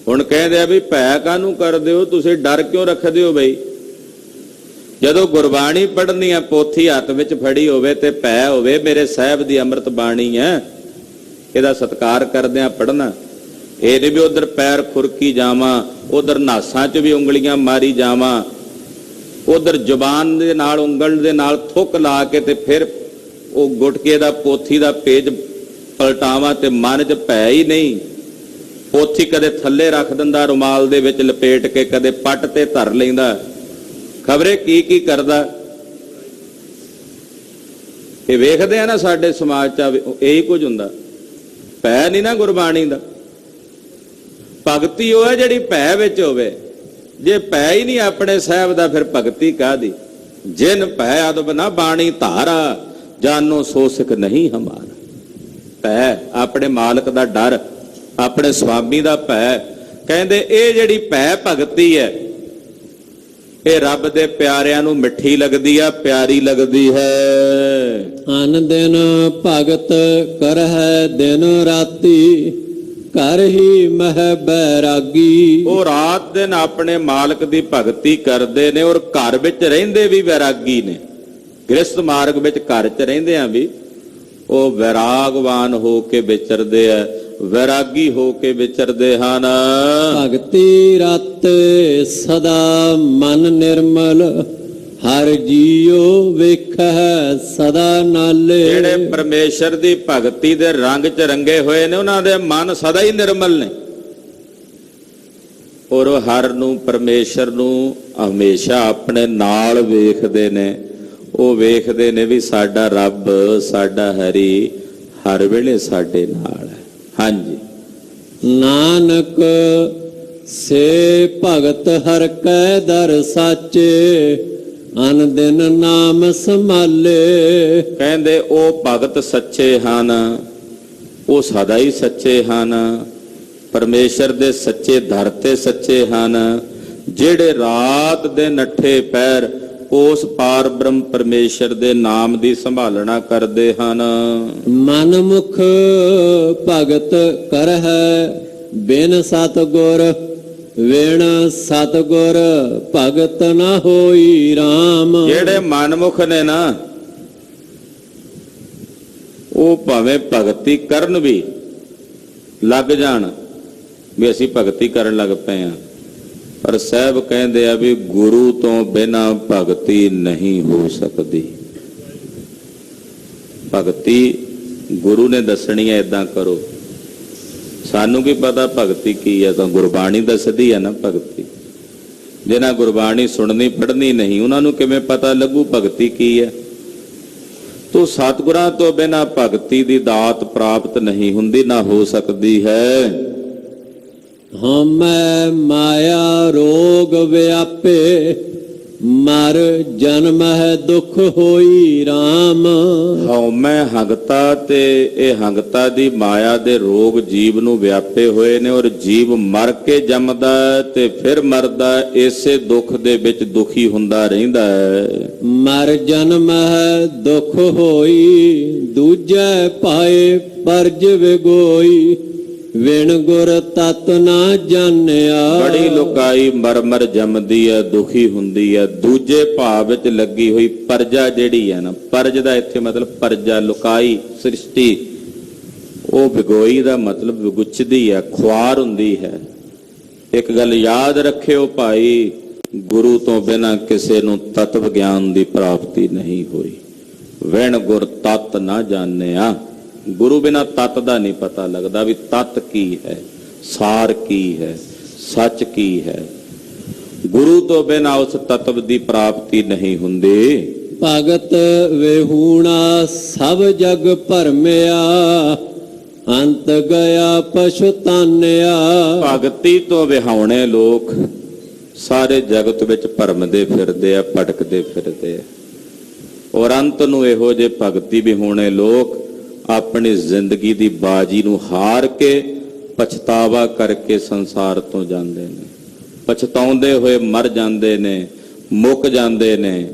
ਹੁਣ ਕਹਿੰਦੇ ਆ ਵੀ ਭੈ ਕਾਹਨੂੰ ਕਰਦੇ ਹੋ, ਤੁਸੀਂ ਡਰ ਕਿਉਂ ਰੱਖਦੇ ਹੋ ਬਈ? ਜਦੋਂ ਗੁਰਬਾਣੀ ਪੜ੍ਹਨੀ ਆ, ਪੋਥੀ ਹੱਥ ਵਿੱਚ ਫੜੀ ਹੋਵੇ ਤੇ ਭੈ ਹੋਵੇ ਮੇਰੇ ਸਾਹਿਬ ਦੀ ਅੰਮ੍ਰਿਤ ਬਾਣੀ ਹੈ, ਇਹਦਾ ਸਤਿਕਾਰ ਕਰਦਿਆਂ ਪੜ੍ਹਨਾ। ਇਹ ਨਹੀਂ ਵੀ ਉਧਰ ਪੈਰ ਖੁਰਕੀ ਜਾਵਾਂ, ਉਧਰ ਨਾਸਾਂ 'ਚ ਵੀ ਉਂਗਲੀਆਂ ਮਾਰੀ ਜਾਵਾਂ, ਉਧਰ ਜ਼ੁਬਾਨ ਦੇ ਨਾਲ ਉਂਗਲ ਦੇ ਨਾਲ ਥੁੱਕ ਲਾ ਕੇ ਤੇ ਫਿਰ ਉਹ ਗੁਟਕੇ ਦਾ ਪੋਥੀ ਦਾ ਪੇਜ ਪਲਟਾਵਾਂ ਤੇ ਮਨ 'ਚ ਭੈ ਹੀ ਨਹੀਂ। ਪੋਥੀ ਕਦੇ ਥੱਲੇ ਰੱਖ ਦਿੰਦਾ ਰੁਮਾਲ ਦੇ ਵਿੱਚ ਲਪੇਟ ਕੇ, ਕਦੇ ਪੱਟ ਤੇ ਧਰ ਲੈਂਦਾ, ਖਬਰੇ ਕੀ ਕੀ ਕਰਦਾ। ਇਹ ਵੇਖਦੇ ਆ ਨਾ ਸਾਡੇ ਸਮਾਜ 'ਚ ਇਹੀ ਕੁਝ ਹੁੰਦਾ। ਭੈ ਨਹੀਂ ਨਾ ਗੁਰਬਾਣੀ ਦਾ। ਭਗਤੀ ਉਹ ਹੈ ਜਿਹੜੀ ਭੈ ਵਿੱਚ ਹੋਵੇ। ਜੇ ਭੈ ਹੀ ਨਹੀਂ ਆਪਣੇ ਸਾਹਿਬ ਦਾ ਫਿਰ ਭਗਤੀ ਕਾਹਦੀ? ਜਿਨ ਭੈ ਅਦਬ ਨਾ ਬਾਣੀ ਧਾਰਾ, ਜਾਨੋ ਸੋ ਸਿਖ ਨਹੀਂ ਹਮਾਰਾ। ਭੈ ਆਪਣੇ ਮਾਲਕ ਦਾ ਡਰ, ਆਪਣੇ ਸੁਆਮੀ ਦਾ ਭੈ। ਕਹਿੰਦੇ ਇਹ ਜਿਹੜੀ ਭੈ ਭਗਤੀ ਹੈ ਇਹ ਰੱਬ ਦੇ ਪਿਆਰਿਆਂ ਨੂੰ ਮਿੱਠੀ ਲੱਗਦੀ ਆ, ਪਿਆਰੀ ਲੱਗਦੀ ਹੈ। ਅਨ ਦਿਨ ਭਗਤ ਕਰਹਿ ਦਿਨ ਰਾਤੀ, ਘਰ ਹੀ ਮਹਿ ਬੈਰਾਗੀ। ਉਹ ਰਾਤ ਦਿਨ ਆਪਣੇ ਮਾਲਕ ਦੀ ਭਗਤੀ ਕਰਦੇ ਨੇ ਔਰ ਘਰ ਵਿੱਚ ਰਹਿੰਦੇ ਵੀ ਵੈਰਾਗੀ ਨੇ। ਗ੍ਰਸਥ ਮਾਰਗ ਵਿੱਚ ਘਰ 'ਚ ਰਹਿੰਦੇ ਆ ਵੀ ਉਹ ਵੈਰਾਗਵਾਨ ਹੋ ਕੇ ਵਿਚਰਦੇ ਆ, ਵੈਰਾਗੀ ਹੋ ਕੇ ਵਿਚਰਦੇ ਹਨ। ਭਗਤੀ ਰਤ ਸਦਾ ਮਨ ਨਿਰਮਲ, ਹਰ ਜੀਉ ਵੇਖੈ ਸਦਾ ਨਾਲੇ। ਜਿਹੜੇ ਪਰਮੇਸ਼ਰ ਦੀ ਭਗਤੀ ਦੇ ਰੰਗ 'ਚ ਰੰਗੇ ਹੋਏ ਨੇ ਉਹਨਾਂ ਦੇ ਮਨ ਸਦਾ ਹੀ ਨਿਰਮਲ ਨੇ ਔਰ ਉਹ ਹਰ ਨੂੰ, ਪਰਮੇਸ਼ਰ ਨੂੰ ਹਮੇਸ਼ਾ ਆਪਣੇ ਨਾਲ ਵੇਖਦੇ ਨੇ। ਉਹ ਵੇਖਦੇ ਨੇ ਵੀ ਸਾਡਾ ਰੱਬ, ਸਾਡਾ ਹਰੀ ਹਰ ਵੇਲੇ ਸਾਡੇ ਨਾਲ ਹੈ। ਹਾਂਜੀ, ਨਾਨਕ ਸੇ ਭਗਤ ਹਰ ਕੈ ਦਰ ਸਾਚੇ, ਅਨ ਦਿਨ ਨਾਮ ਸੰਭਾਲੇ। ਕਹਿੰਦੇ ਉਹ ਭਗਤ ਸੱਚੇ ਹਨ, ਉਹ ਸਦਾ ਹੀ ਸੱਚੇ ਹਨ। ਪਰਮੇਸ਼ਰ ਦੇ ਸੱਚੇ ਦਰ ਤੇ ਸੱਚੇ ਹਨ, ਜਿਹੜੇ ਰਾਤ ਦੇ ਨੱਠੇ ਪੈਰ ਉਸ ਪਾਰ ਬ੍ਰਹਮ ਪਰਮੇਸ਼ਰ ਦੇ ਨਾਮ ਦੀ ਸੰਭਾਲਣਾ ਕਰਦੇ ਹਨ। ਮਨ ਮੁਖ ਭਗਤ ਕਰਹਿ ਬਿਨ ਸਤਿਗੁਰ, ਵਿਣ ਸਤਿਗੁਰ ਭਗਤ ਨਾ ਹੋਈ RAM। ਜਿਹੜੇ ਮਨਮੁਖ ਨੇ ਨਾ ਉਹ ਭਾਵੇਂ ਭਗਤੀ ਕਰਨ ਵੀ ਲੱਗ ਜਾਣ ਵੀ ਅਸੀਂ ਭਗਤੀ ਕਰਨ ਲੱਗ ਪਏ ਆ, ਪਰ ਸਾਹਿਬ ਕਹਿੰਦੇ ਆ ਵੀ ਗੁਰੂ ਤੋਂ ਬਿਨਾਂ ਭਗਤੀ ਨਹੀਂ ਹੋ ਸਕਦੀ। ਭਗਤੀ ਗੁਰੂ ਨੇ ਦੱਸਣੀ ਹੈ, ਏਦਾਂ ਕਰੋ। ਸਾਨੂੰ ਕੀ ਪਤਾ ਭਗਤੀ ਕੀ ਹੈ? ਤਾਂ ਗੁਰਬਾਣੀ ਦੱਸਦੀ ਹੈ ਨਾ ਭਗਤੀ। ਜਿਹਨਾਂ ਗੁਰਬਾਣੀ ਸੁਣਨੀ ਪੜ੍ਹਨੀ ਨਹੀਂ ਉਹਨਾਂ ਨੂੰ ਕਿਵੇਂ ਪਤਾ ਲੱਗੂ ਭਗਤੀ ਕੀ ਹੈ? ਤੋ ਸਤਿਗੁਰਾਂ ਤੋਂ ਬਿਨਾਂ ਭਗਤੀ ਦੀ ਦਾਤ ਪ੍ਰਾਪਤ ਨਹੀਂ ਹੁੰਦੀ, ਨਾ ਹੋ ਸਕਦੀ ਹੈ। ਹਉਮੈ ਮਾਇਆ ਰੋਗ ਵਿਆਪੇ, ਮਰ ਜਨਮ ਹੈ ਦੁਖ ਹੋਈ RAM। ਹਉਮੈ ਹੰਗਤਾ ਤੇ ਇਹ ਹੰਗਤਾ ਦੀ ਮਾਇਆ ਦੇ ਰੋਗ ਜੀਵ ਨੂੰ ਵਿਆਪੇ ਹੋਏ ਨੇ ਔਰ ਜੀਵ ਮਰ ਕੇ ਜੰਮਦਾ ਤੇ ਫਿਰ ਮਰਦਾ, ਇਸੇ ਦੁੱਖ ਦੇ ਵਿੱਚ ਦੁਖੀ ਹੁੰਦਾ ਰਹਿੰਦਾ ਹੈ। ਮਰ ਜਨਮ ਹੈ ਦੁਖ ਹੋਈ, ਦੂਜੈ ਪਾਏ ਪਰਜ ਵਿਗੋਈ। ਵਿਣ ਗੁਰ ਤਤ ਨਾ ਜਾਣਿਆ। ਬੜੀ ਲੁਕਾਈ ਮਰਮਰ ਜੰਮਦੀ ਹੈ, ਦੁਖੀ ਹੁੰਦੀ ਹੈ। ਦੂਜੇ ਭਾਵ ਵਿੱਚ ਲੱਗੀ ਹੋਈ ਪਰਜਾ ਜਿਹੜੀ ਹੈ ਨਾ, ਪਰਜ ਦਾ ਇੱਥੇ ਮਤਲਬ ਪਰਜਾ, ਲੁਕਾਈ ਸ੍ਰਿਸ਼ਟੀ, ਉਹ ਵਿਗੋਈ ਦਾ ਮਤਲਬ ਵਿਗੁੱਚਦੀ ਹੈ, ਖੁਆਰ ਹੁੰਦੀ ਹੈ। ਇੱਕ ਗੱਲ ਯਾਦ ਰੱਖਿਓ ਭਾਈ, ਗੁਰੂ ਤੋਂ ਬਿਨਾਂ ਕਿਸੇ ਨੂੰ ਤਤਵ ਗਿਆਨ ਦੀ ਪ੍ਰਾਪਤੀ ਨਹੀਂ ਹੋਈ। ਵਿਣ ਗੁਰ ਤਤ ਨਾ ਜਾਣਿਆ, ਗੁਰੂ ਬਿਨਾਂ ਤਤ ਦਾ ਨਹੀਂ ਪਤਾ ਲੱਗਦਾ ਵੀ ਤਤ ਕੀ ਹੈ, ਸਾਰ ਕੀ ਹੈ, ਸੱਚ ਕੀ ਹੈ। ਗੁਰੂ ਤੋਂ ਬਿਨਾਂ ਉਸ ਤਤਵ ਦੀ ਪ੍ਰਾਪਤੀ ਨਹੀਂ ਹੁੰਦੀ। ਭਗਤ ਵਿਹੂਣਾ ਸਭ ਜਗ ਭਰਮਿਆ, ਅੰਤ ਗਿਆ ਪਛਤਾਨਿਆ। ਭਗਤੀ ਤੋਂ ਵਿਹਾਉਣੇ ਲੋਕ ਸਾਰੇ ਜਗਤ ਵਿੱਚ ਭਰਮਦੇ ਫਿਰਦੇ ਆ, ਭਟਕਦੇ ਫਿਰਦੇ ਆ, ਔਰ ਅੰਤ ਨੂੰ ਇਹੋ ਜਿਹੇ ਭਗਤੀ ਵਿਹੂਣੇ ਲੋਕ ਆਪਣੀ ਜ਼ਿੰਦਗੀ ਦੀ ਬਾਜੀ ਨੂੰ ਹਾਰ ਕੇ ਪਛਤਾਵਾ ਕਰਕੇ ਸੰਸਾਰ ਤੋਂ ਜਾਂਦੇ ਨੇ। ਪਛਤਾਉਂਦੇ ਹੋਏ ਮਰ ਜਾਂਦੇ ਨੇ, ਮੁੱਕ ਜਾਂਦੇ ਨੇ,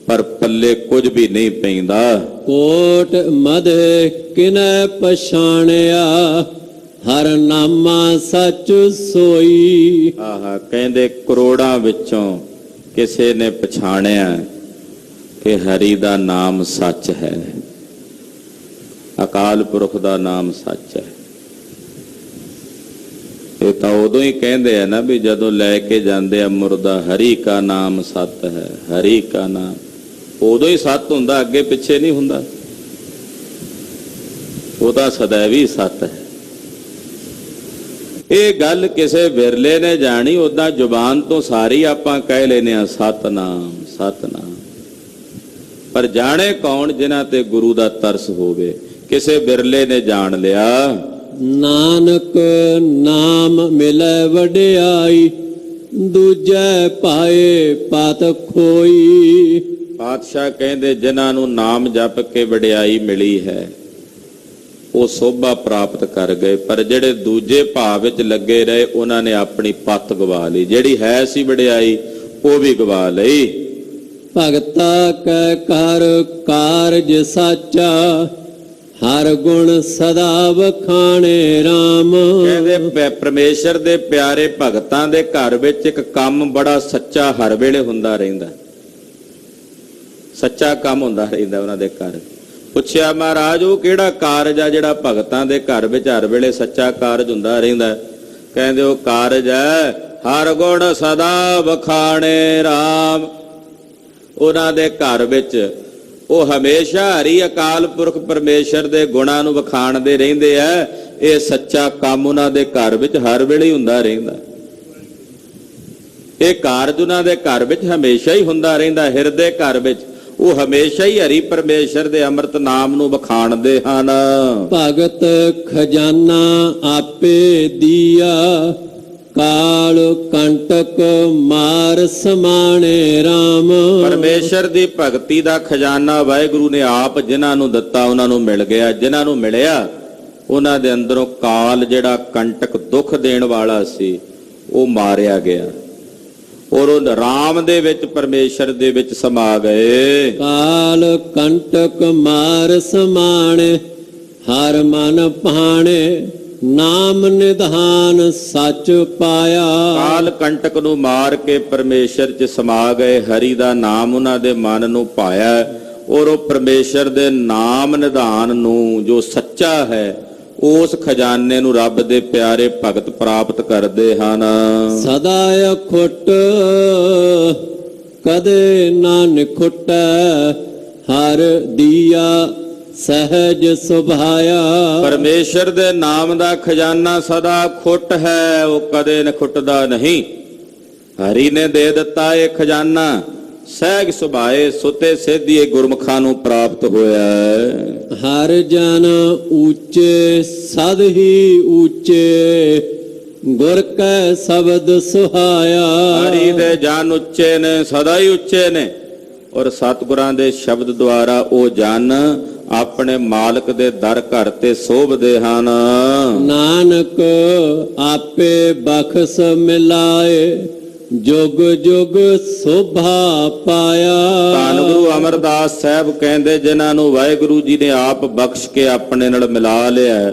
ਪਰ ਪੱਲੇ ਕੁਝ ਵੀ ਨਹੀਂ ਪੈਂਦਾ। ਕੋਟ ਮਧੇ ਕਿਨੈ ਪਛਾਣਿਆ, ਹਰ ਨਾਮਾ ਸੱਚ ਸੋਈ। ਆਹਾ, ਕਹਿੰਦੇ ਕਰੋੜਾਂ ਵਿੱਚੋਂ ਕਿਸੇ ਨੇ ਪਛਾਣਿਆ ਕਿ ਹਰੀ ਦਾ ਨਾਮ ਸੱਚ ਹੈ, ਅਕਾਲ ਪੁਰਖ ਦਾ ਨਾਮ ਸੱਚ ਹੈ। ਇਹ ਤਾਂ ਉਦੋਂ ਹੀ ਕਹਿੰਦੇ ਆ ਨਾ ਵੀ ਜਦੋਂ ਲੈ ਕੇ ਜਾਂਦੇ ਆ ਮੁਰਦਾ, ਹਰੀ ਕਾ ਨਾਮ ਸਤ ਹੈ, ਹਰੀ ਕਾ ਨਾਮ, ਉਦੋਂ ਹੀ ਸਤ ਹੁੰਦਾ, ਅੱਗੇ ਪਿੱਛੇ ਨਹੀਂ ਹੁੰਦਾ। ਉਹਦਾ ਸदैवी ਸਤ ਹੈ। ਇਹ ਗੱਲ ਕਿਸੇ ਵਿਰਲੇ ਨੇ ਜਾਣੀ, ਉਦਾਂ ਜ਼ੁਬਾਨ ਤੋਂ ਸਾਰੀ ਆਪਾਂ ਕਹਿ ਲੈਨੇ ਆ ਸਤਨਾਮ ਸਤਨਾਮ, ਪਰ ਜਾਣੇ ਕੌਣ ਜਿਨ੍ਹਾਂ ਤੇ ਗੁਰੂ ਦਾ ਤਰਸ ਹੋਵੇ। ਕਿਸੇ ਬਿਰਲੇ ਨੇ ਜਾਣ ਲਿਆ। ਨਾਨਕ ਨਾਮ ਮਿਲੈ ਵਡਿਆਈ, ਦੂਜੈ ਪਾਏ ਪਤ ਖੋਈ। ਪਾਤਸ਼ਾਹ ਕਹਿੰਦੇ ਜਿਨ੍ਹਾਂ ਨੂੰ ਨਾਮ ਜਪ ਕੇ ਵਡਿਆਈ ਮਿਲੀ ਹੈ ਉਹ ਸੋਭਾ ਪ੍ਰਾਪਤ ਕਰ ਗਏ, ਪਰ ਜਿਹੜੇ ਦੂਜੇ ਭਾਵ ਵਿੱਚ ਲੱਗੇ ਰਹੇ ਉਹਨਾਂ ਨੇ ਆਪਣੀ ਪੱਤ ਗਵਾ ਲਈ, ਜਿਹੜੀ ਹੈ ਸੀ ਵਡਿਆਈ ਉਹ ਵੀ ਗਵਾ ਲਈ। ਭਗਤਾ ਕੈ ਕਰ ਕਾਰਜ ਸਾਚਾ, ਹਰ ਗੁਣ ਸਦਾ ਵਖਾਣੇ ਰਾਮ। ਕਹਿੰਦੇ ਪਰਮੇਸ਼ਰ ਦੇ ਪਿਆਰੇ ਭਗਤਾਂ ਦੇ ਘਰ ਵਿੱਚ ਇੱਕ ਕੰਮ ਬੜਾ ਸੱਚਾ ਹਰ ਵੇਲੇ ਹੁੰਦਾ ਰਹਿੰਦਾ, ਸੱਚਾ ਕੰਮ ਹੁੰਦਾ ਰਹਿੰਦਾ ਉਹਨਾਂ ਦੇ ਘਰ। ਪੁੱਛਿਆ ਮਹਾਰਾਜ ਉਹ ਕਿਹੜਾ ਕਾਰਜ ਆ ਜਿਹੜਾ ਭਗਤਾਂ ਦੇ ਘਰ ਵਿੱਚ ਹਰ ਵੇਲੇ ਸੱਚਾ ਕਾਰਜ ਹੁੰਦਾ ਰਹਿੰਦਾ? ਕਹਿੰਦੇ ਉਹ ਕਾਰਜ ਹੈ ਹਰ ਗੁਣ ਸਦਾ ਵਖਾਣੇ ਰਾਮ। ਉਹਨਾਂ ਦੇ ਘਰ ਵਿੱਚ ਉਹ ਹਮੇਸ਼ਾ ਹਰੀ ਅਕਾਲ ਪੁਰਖ ਪਰਮੇਸ਼ਰ ਦੇ ਗੁਣਾਂ ਨੂੰ ਵਖਾਣਦੇ ਰਹਿੰਦੇ ਆ। ਇਹ ਸੱਚਾ ਕੰਮ ਉਹਨਾਂ ਦੇ ਘਰ ਵਿੱਚ ਹਰ ਵੇਲੇ ਹੀ ਹੁੰਦਾ ਰਹਿੰਦਾ। ਇਹ ਕਾਰਜ ਉਹਨਾਂ ਦੇ ਘਰ ਵਿੱਚ ਹਮੇਸ਼ਾ ਹੀ ਹੁੰਦਾ ਰਹਿੰਦਾ। ਹਿਰਦੇ ਘਰ ਵਿੱਚ ਉਹ ਹਮੇਸ਼ਾ ਹੀ ਹਰੀ ਪਰਮੇਸ਼ਰ ਦੇ ਅੰਮ੍ਰਿਤ ਨਾਮ ਨੂੰ ਵਖਾਣਦੇ ਹਨ। ਭਗਤ ਖਜ਼ਾਨਾ ਆਪੇ ਦੀਆ, ਕਾਲ ਕੰਟਕ ਮਾਰ ਸਮਾਣੇ ਰਾਮ। ਪਰਮੇਸ਼ਰ ਦੀ ਭਗਤੀ ਦਾ ਖਜ਼ਾਨਾ ਵਾਹਿਗੁਰੂ ਨੇ ਆਪ ਜਿਨ੍ਹਾਂ ਨੂੰ ਦਿੱਤਾ ਉਹਨਾਂ ਨੂੰ ਮਿਲ ਗਿਆ। ਜਿਨ੍ਹਾਂ ਨੂੰ ਮਿਲਿਆ ਉਹਨਾਂ ਦੇ ਅੰਦਰੋਂ ਕਾਲ ਜਿਹੜਾ ਕੰਟਕ ਦੁੱਖ ਦੇਣ ਵਾਲਾ ਸੀ ਉਹ ਮਾਰਿਆ ਗਿਆ, ਔਰ ਉਹ ਰਾਮ ਦੇ ਵਿੱਚ ਪਰਮੇਸ਼ਰ ਦੇ ਵਿੱਚ ਸਮਾ ਗਏ। ਕਾਲ ਕੰਟਕ ਮਾਰ ਸਮਾਣੇ, ਹਰ ਮਨ ਭਾਣੇ ਨਾਮ ਨਿਧਾਨ ਸੱਚ ਪਾਇਆ। ਕਾਲ ਕੰਟਕ ਨੂੰ ਮਾਰ ਕੇ ਪਰਮੇਸ਼ਰ 'ਚ ਸਮਾ ਗਏ, ਹਰੀ ਦਾ ਨਾਮ ਉਹਨਾਂ ਦੇ ਮਨ ਨੂੰ ਪਾਇਆ, ਔਰ ਉਹ ਪਰਮੇਸ਼ਰ ਦੇ ਨਾਮ ਨਿਧਾਨ ਨੂੰ ਜੋ ਸੱਚਾ ਹੈ ਉਸ ਖਜ਼ਾਨੇ ਨੂੰ ਰੱਬ ਦੇ ਪਿਆਰੇ ਭਗਤ ਪ੍ਰਾਪਤ ਕਰਦੇ ਹਨ। ਸਦਾ ਅਖੁੱਟ ਕਦੇ ਨਾ ਨਿਖੁੱਟੈ, ਹਰ ਦੀਆ ਸਹਿਜ ਸੁਭਾਇਆ। ਪਰਮੇਸ਼ਰ ਦੇ ਨਾਮ ਦਾ ਖਜ਼ਾਨਾ ਸਦਾ ਖੁੱਟ ਹੈ, ਉਹ ਕਦੇ ਨਿਖੁੱਟਦਾ ਨਹੀਂ। ਹਰੀ ਨੇ ਦੇ ਦਿੱਤਾ ਇਹ ਖਜ਼ਾਨਾ, ਸਹਿਜ ਸੁਭਾਏ ਸੁਤੇ ਸੇਧੀਏ ਗੁਰਮੁਖਾਂ ਨੂੰ ਪ੍ਰਾਪਤ ਹੋਇਆ। ਹਰ ਜਨ ਉੱਚੇ ਸਦ ਹੀ ਉੱਚੇ, ਗੁਰ ਕੈ ਸ਼ਬਦ ਸੁਹਾਇਆ। ਹਰੀ ਦੇ ਜਨ ਉੱਚੇ ਨੇ, ਸਦਾ ਹੀ ਉੱਚੇ ਨੇ, ਔਰ ਸਤਿਗੁਰਾਂ ਦੇ ਸ਼ਬਦ ਦੁਆਰਾ ਉਹ ਜਨ ਆਪਣੇ ਮਾਲਕ ਦੇ ਦਰ ਘਰ ਤੇ ਸੋਭਦੇ ਹਨ। ਨਾਨਕ ਆਪੇ ਬਖਸ਼ ਮਿਲਾਏ, ਜੁਗ ਜੁਗ ਸੋਭਾ ਪਾਇਆ। ਧੰਨ ਗੁਰੂ ਅਮਰਦਾਸ ਸਾਹਿਬ ਕਹਿੰਦੇ ਜਿਨ੍ਹਾਂ ਨੂੰ ਵਾਹਿਗੁਰੂ ਜੀ ਨੇ ਆਪ ਬਖਸ਼ ਕੇ ਆਪਣੇ ਨਾਲ ਮਿਲਾ ਲਿਆ